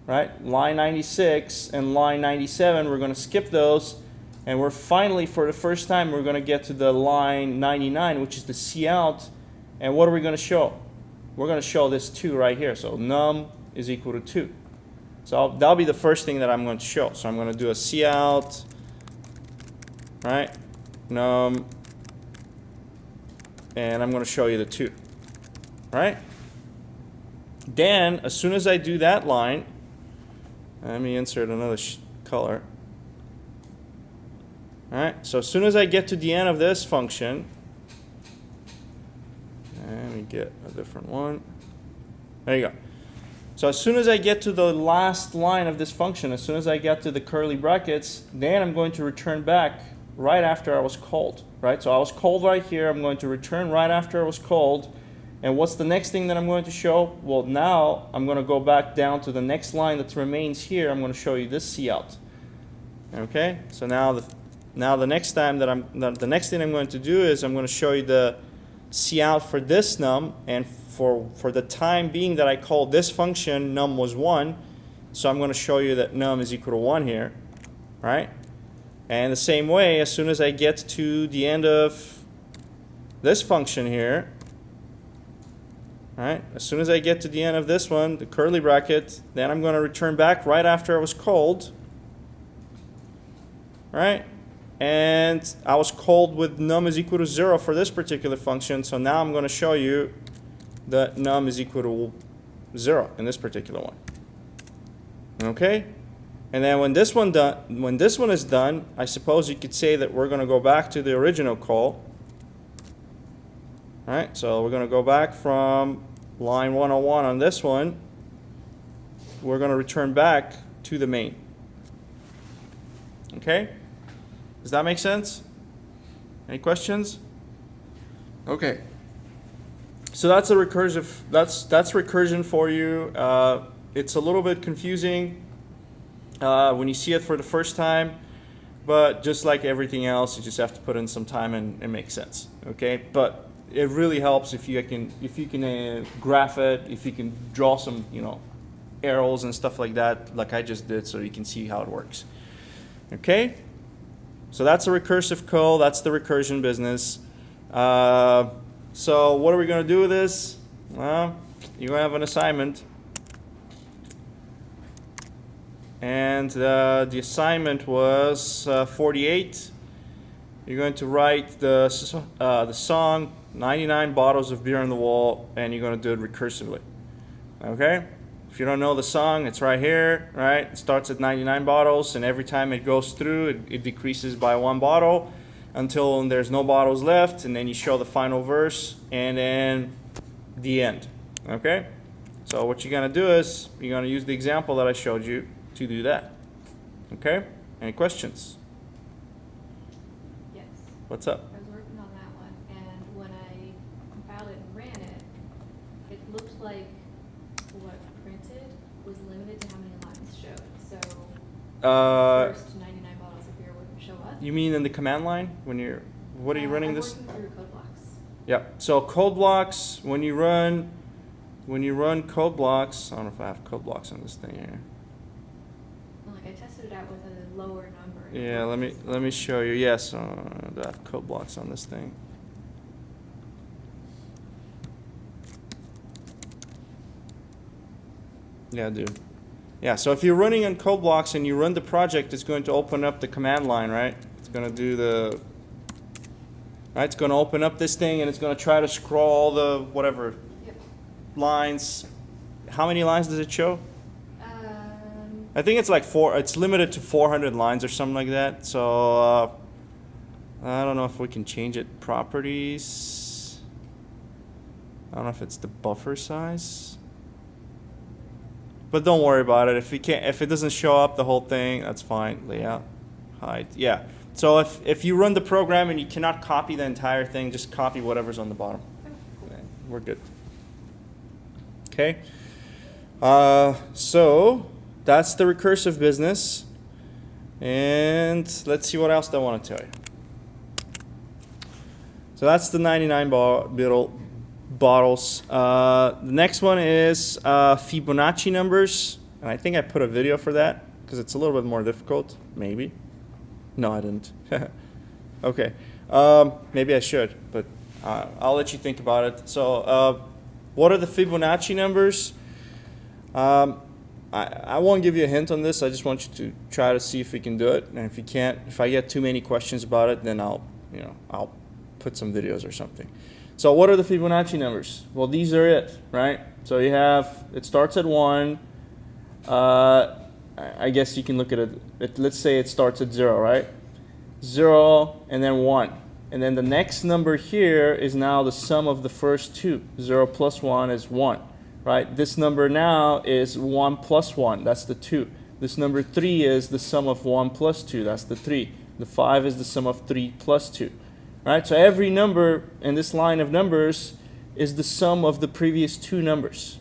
right? Line 96 and line 97, we're going to skip those. And we're finally, for the first time, we're going to get to the line 99, which is the cout. And what are we going to show? We're going to show this 2 right here. So num is equal to 2. So that'll be the first thing that I'm going to show. So I'm going to do a cout, right? Num, and I'm going to show you the 2, right? Then, as soon as I do that line, let me insert another color. All right, so as soon as I get to the end of this function, let me get a different one. There you go. So as soon as I get to the last line of this function, as soon as I get to the curly brackets, then I'm going to return back right after I was called, right? So I was called right here. I'm going to return right after I was called. And what's the next thing that I'm going to show? Well, now I'm going to go back down to the next line that remains here. I'm going to show you this cout. Okay? So now the next time the next thing I'm going to do is I'm going to show you the cout for this num, and for the time being that I called this function, num was 1. So I'm going to show you that num is equal to 1 here, right? And the same way, as soon as I get to the end of this function here, right? As soon as I get to the end of this one, the curly bracket, then I'm going to return back right after I was called, right? And I was called with num is equal to 0 for this particular function, so now I'm going to show you that num is equal to 0 in this particular one. Okay? And then when this one is done, I suppose you could say that we're going to go back to the original call. All right, so we're going to go back from line 101 on this one. We're going to return back to the main. Okay? Does that make sense? Any questions? Okay. So that's a recursive. That's recursion for you. It's a little bit confusing when you see it for the first time, but just like everything else, you just have to put in some time and make sense. Okay, but it really helps if you can graph it, if you can draw some arrows and stuff like that, like I just did, so you can see how it works. Okay, so that's a recursive call. That's the recursion business. So what are we going to do with this? Well, you're going to have an assignment. And the assignment was 48. You're going to write the song, 99 bottles of beer on the wall, and you're going to do it recursively. Okay? If you don't know the song, it's right here, right? It starts at 99 bottles, and every time it goes through, it decreases by 1 bottle until there's no bottles left, and then you show the final verse, and then the end. Okay? So what you're going to do is, you're going to use the example that I showed you to do that. Okay? Any questions? Yes. What's up? I was working on that one, and when I compiled it and ran it, it looked like what printed was limited to how many lines showed. So the first 99 bottles of beer wouldn't show up. You mean in the command line? When you're, what are you running I'm this? working through code blocks. Yep. So code blocks, when you run code blocks, I don't know if I have code blocks on this thing here. Well, like I tested it out with a lower number. and it Yeah, worked. let me show you. Yes, I have code blocks on this thing. Yeah, dude. Yeah, so if you're running on code blocks and you run the project, it's going to open up the command line, right? It's going to do the, right? It's going to open up this thing and it's going to try to scroll the whatever. Yep. lines. How many lines does it show? Um, I think it's like it's limited to 400 lines or something like that. So I don't know if we can change it. Properties. I don't know if it's the buffer size. But don't worry about it. If it doesn't show up the whole thing, that's fine. Layout, height, yeah. So if you run the program and you cannot copy the entire thing, just copy whatever's on the bottom. We're good. Okay. So that's the recursive business. And let's see what else I want to tell you. So that's the 99 bottles. The next one is Fibonacci numbers. And I think I put a video for that because it's a little bit more difficult. Maybe. No, I didn't. Okay. Maybe I should, but I'll let you think about it. So what are the Fibonacci numbers? I won't give you a hint on this. I just want you to try to see if we can do it. And if you can't, if I get too many questions about it, then I'll put some videos or something. So what are the Fibonacci numbers? Well, these are it, right? So you have, it starts at 1. I guess you can look at it. Let's say it starts at 0, right? 0 and then 1. And then the next number here is now the sum of the first two. 0 plus 1 is 1, right? This number now is 1 plus 1. That's the 2. This number 3 is the sum of 1 plus 2. That's the 3. The 5 is the sum of 3 plus 2. Right? So every number in this line of numbers is the sum of the previous two numbers.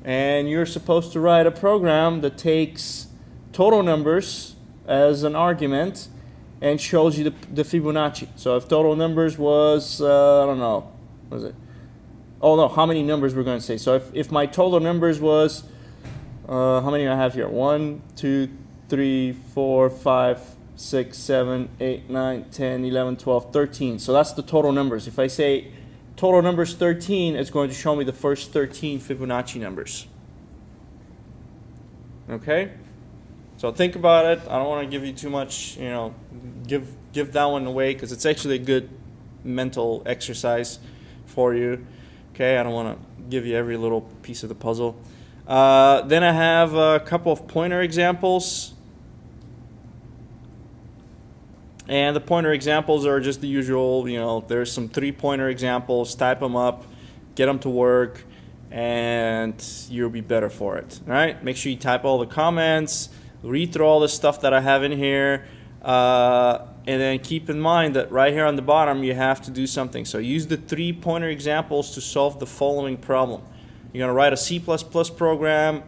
And you're supposed to write a program that takes total numbers as an argument and shows you the Fibonacci. So if total numbers was, I don't know, what is it? Oh no, how many numbers we're going to say. So if my total numbers was, how many do I have here? 1, 2, 3, 4, 5, 6, 7, 8, 9, 10, 11, 12, 13. So that's the total numbers. If I say total numbers 13, it's going to show me the first 13 Fibonacci numbers. Okay? So think about it. I don't want to give you too much, give that one away because it's actually a good mental exercise for you. Okay? I don't want to give you every little piece of the puzzle. Then I have a couple of pointer examples. And the pointer examples are just the usual, there's some 3-pointer examples, type them up, get them to work, and you'll be better for it. All right? Make sure you type all the comments, read through all the stuff that I have in here, and then keep in mind that right here on the bottom you have to do something. So use the 3-pointer examples to solve the following problem. You're going to write a C++ program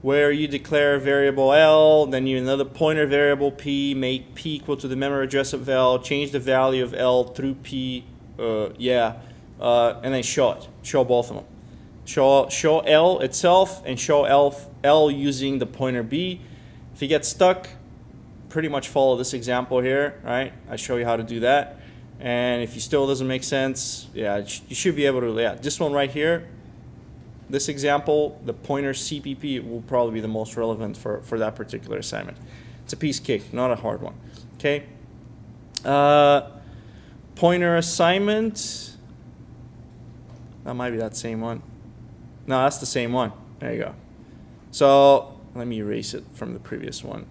where you declare a variable L, then you another pointer variable P, make P equal to the memory address of L, change the value of L through P, and then show it. Show both of them. Show L itself and show L using the pointer B. If you get stuck, pretty much follow this example here, right? I show you how to do that. And if it still doesn't make sense, you should be able to, this one right here, this example, the pointer CPP will probably be the most relevant for that particular assignment. It's a piece of cake, not a hard one. Okay. Pointer assignment. That might be that same one. No, that's the same one. There you go. So let me erase it from the previous one.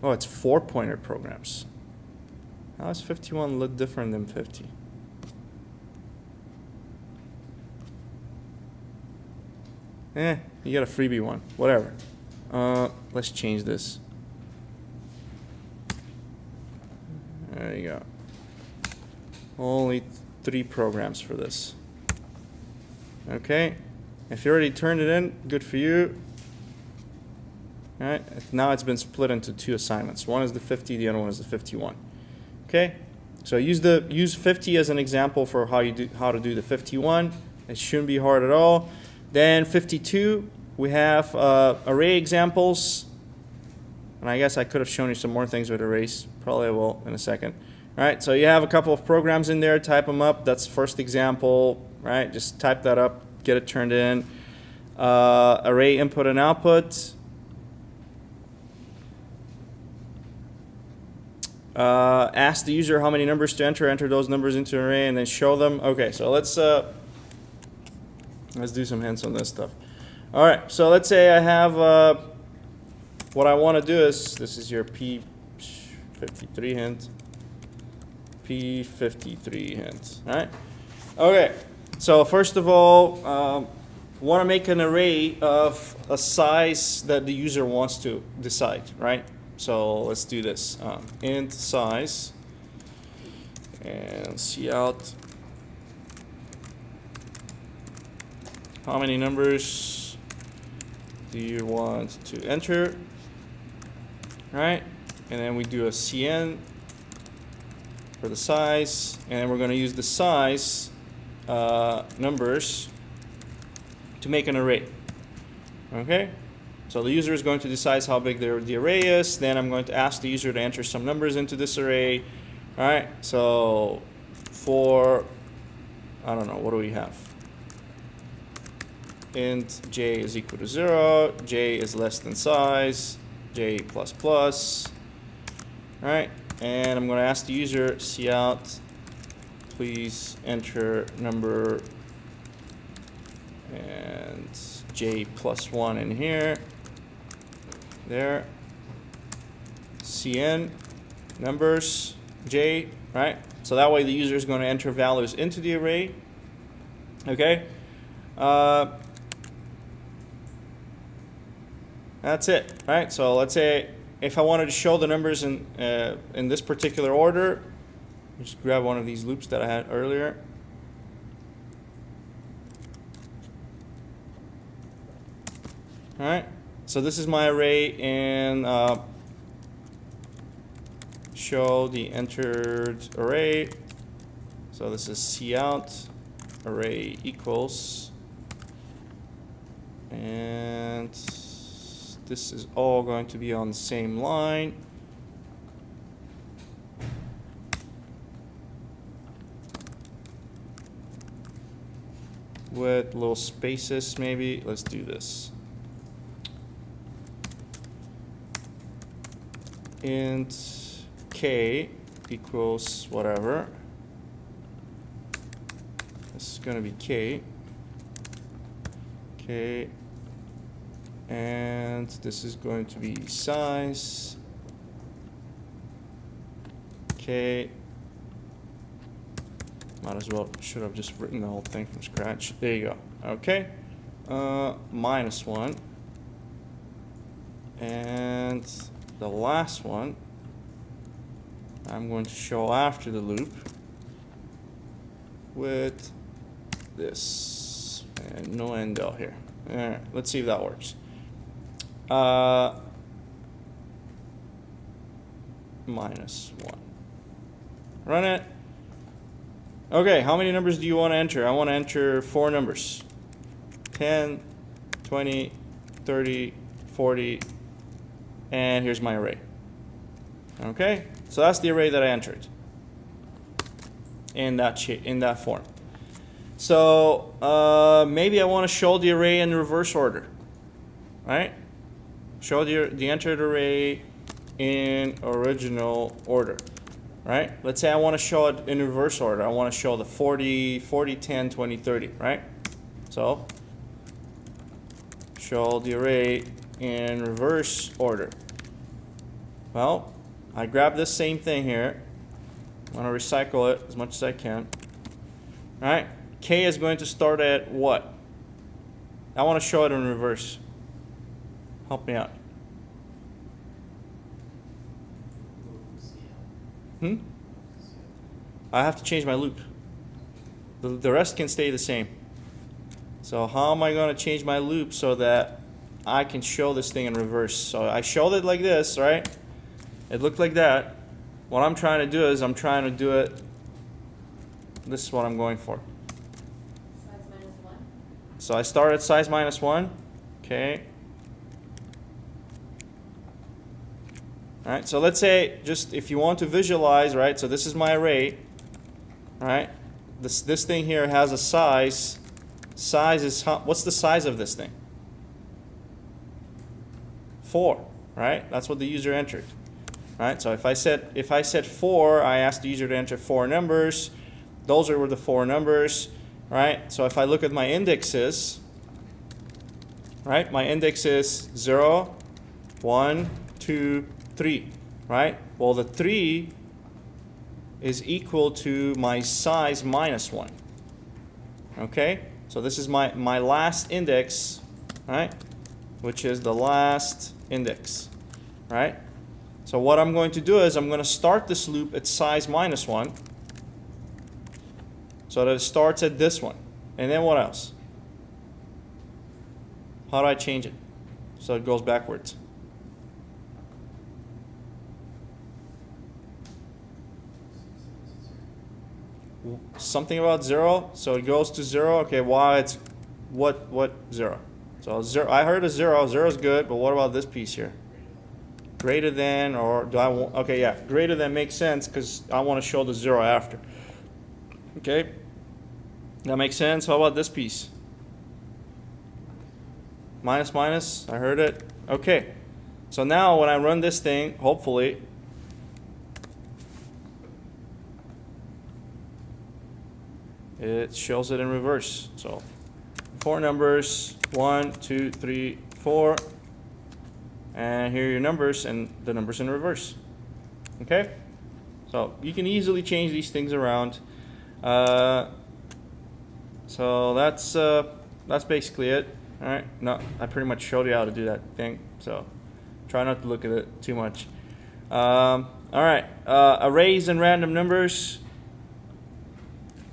Oh, it's 4 pointer programs. How is 51 look different than 50? You got a freebie one. Whatever. Let's change this. There you go. Only 3 programs for this. Okay. If you already turned it in, good for you. All right. Now it's been split into 2 assignments. One is the 50, the other one is the 51. Okay, so use 50 as an example for how to do the 51. It shouldn't be hard at all. Then 52, we have array examples, and I guess I could have shown you some more things with arrays. Probably I will in a second. All right, so you have a couple of programs in there. Type them up. That's the first example. Right, just type that up, get it turned in. Array input and output. Ask the user how many numbers to enter, enter those numbers into an array, and then show them. Okay, so let's do some hints on this stuff. All right, so let's say I have, what I want to do is, this is your P53 hint. P53 hint, all right? Okay, so first of all, want to make an array of a size that the user wants to decide, right? So let's do this. Int size and cout. How many numbers do you want to enter? Right? And then we do a cn for the size, and then we're going to use the size numbers to make an array. Okay? So the user is going to decide how big the array is. Then I'm going to ask the user to enter some numbers into this array. All right? So for, I don't know, what do we have? Int j is equal to 0, j is less than size, j plus plus. All right? And I'm going to ask the user, cout, please enter number and j plus 1 in here. There. Cn numbers j, right? So that way the user is going to enter values into the array. Okay? That's it, right? So let's say if I wanted to show the numbers in this particular order, just grab one of these loops that I had earlier. All right. So this is my array, and show the entered array. So this is cout array equals, and this is all going to be on the same line. With little spaces maybe. Let's do this. Int k equals whatever. This is going to be k. K. And this is going to be size. K. Might as well, should have just written the whole thing from scratch. There you go. Okay. -1. And the last one, I'm going to show after the loop with this. And no end out here. All right, let's see if that works. -1. Run it. Okay, how many numbers do you want to enter? I want to enter 4 numbers. 10, 20, 30, 40, and here's my array. Okay, so that's the array that I entered in that form. So maybe I want to show the array in reverse order, right? Show the entered array in original order, right? Let's say I want to show it in reverse order. I want to show the 40, 40, 10, 20, 30, right? So show the array in reverse order. Well, I grab this same thing here. I want to recycle it as much as I can. All right, k is going to start at what? I want to show it in reverse. Help me out. I have to change my loop. The rest can stay the same. So how am I going to change my loop so that I can show this thing in reverse? So I showed it like this, right? It looked like that. What I'm trying to do is I'm trying to do it. This is what I'm going for. Size -1. So I start at size -1. Okay. All right. So let's say, just if you want to visualize, right? So this is my array, right? This thing here has a size. Size is what's the size of this thing? 4, right? That's what the user entered. right? So if I set 4, I asked the user to enter 4 numbers. Those were the 4 numbers, right? So if I look at my indexes, right? My index is 0, 1, 2, 3, right? Well, the 3 is equal to my size minus 1. Okay? So this is my last index, right? Which is the last index, right? So what I'm going to do is I'm going to start this loop at size minus 1 so that it starts at this one. And then what else? How do I change it so it goes backwards? Something about 0, so it goes to 0. Okay, why it's what 0? So 0, I heard a 0. 0 is good, but what about this piece here? Greater than, or do I want? Okay, yeah, greater than makes sense because I want to show the 0 after. Okay, that makes sense. How about this piece? Minus minus, I heard it. Okay, so now when I run this thing, hopefully, it shows it in reverse. So 4 numbers, 1, 2, 3, 4, and here are your numbers, and the numbers in reverse. Okay, so you can easily change these things around. So that's basically it. All right, no, I pretty much showed you how to do that thing, so try not to look at it too much. All right, arrays and random numbers.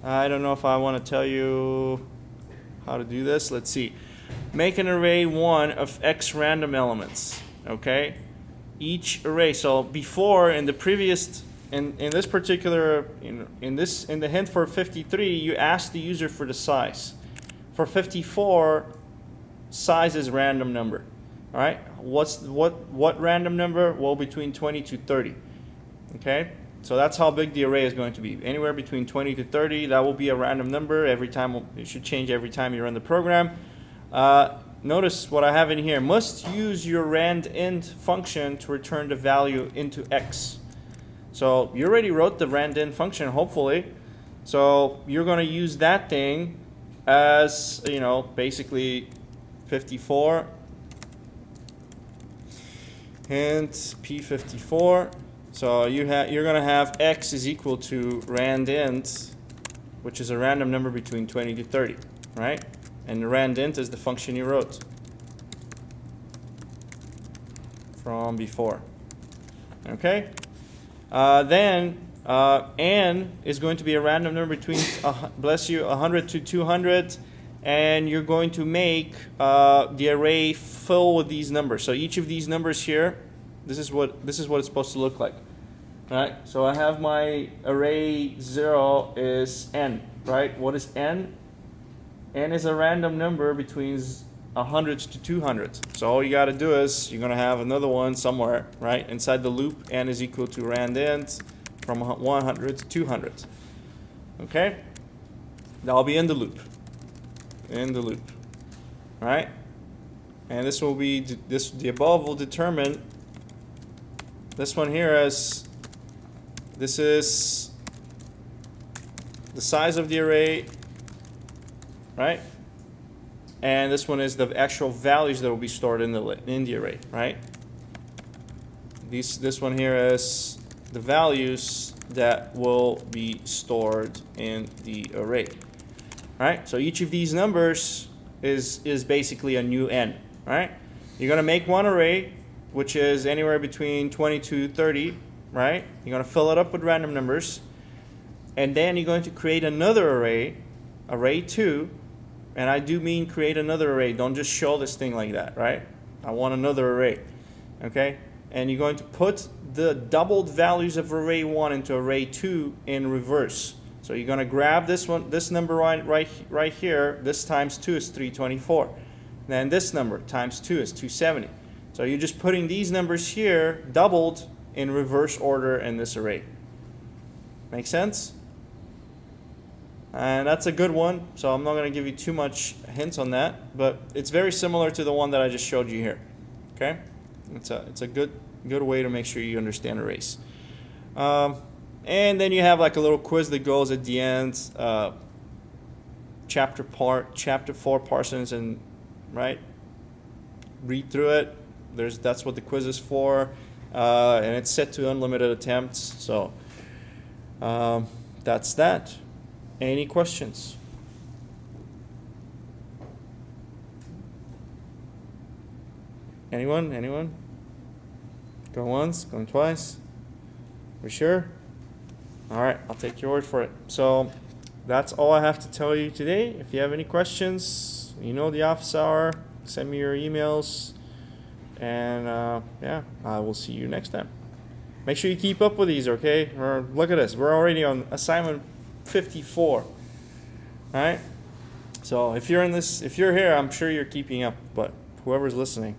I don't know if I want to tell you how to do this. Let's see. Make an array 1 of x random elements. Okay, each array. So before in the previous, in this particular, in the hint for 53, you asked the user for the size. For 54, size is random number. All right. What random number? Well, between 20 to 30. Okay. So that's how big the array is going to be. Anywhere between 20 to 30, that will be a random number. Every time, it should change every time you run the program. Notice what I have in here. Must use your randint function to return the value into x. So you already wrote the randint function, hopefully. So you're going to use that thing as, basically 54 and p54. So you're going to have x is equal to randint, which is a random number between 20 to 30, right? And randint is the function you wrote from before. Okay? Then n is going to be a random number between, bless you, 100 to 200, and you're going to make the array fill with these numbers. So each of these numbers here, this is what it's supposed to look like. Right? So I have my array 0 is n, right? What is n? N is a random number between 100 to 200. So all you got to do is you're going to have another one somewhere, right? Inside the loop, n is equal to randint from 100 to 200. Okay? That'll be in the loop. In the loop. Right? And this will be, the above will determine this one here as, this is the size of the array, right? And this one is the actual values that will be stored in the array, right? This one here is the values that will be stored in the array, right? So each of these numbers is basically a new n, right? You're going to make one array, which is anywhere between 20 to 30, right? You're going to fill it up with random numbers. And then you're going to create another array, array 2. And I do mean create another array. Don't just show this thing like that, right? I want another array, okay? And you're going to put the doubled values of array 1 into array 2 in reverse. So you're going to grab this one, this number right here. This times 2 is 324. Then this number times 2 is 270. So you're just putting these numbers here doubled in reverse order in this array. Make sense? And that's a good one, so I'm not going to give you too much hints on that, but it's very similar to the one that I just showed you here. Okay? It's a good good way to make sure you understand arrays. And then you have like a little quiz that goes at the end. Chapter 4 parsons, and right, read through it. That's what the quiz is for, and it's set to unlimited attempts. So that's that. Any questions? Anyone? Going once, going twice? We sure? All right, I'll take your word for it. So that's all I have to tell you today. If you have any questions, you know the office hour. Send me your emails. And yeah, I will see you next time. Make sure you keep up with these, okay? Look at this. We're already on assignment 54. All right? So if you're here, I'm sure you're keeping up. But whoever's listening,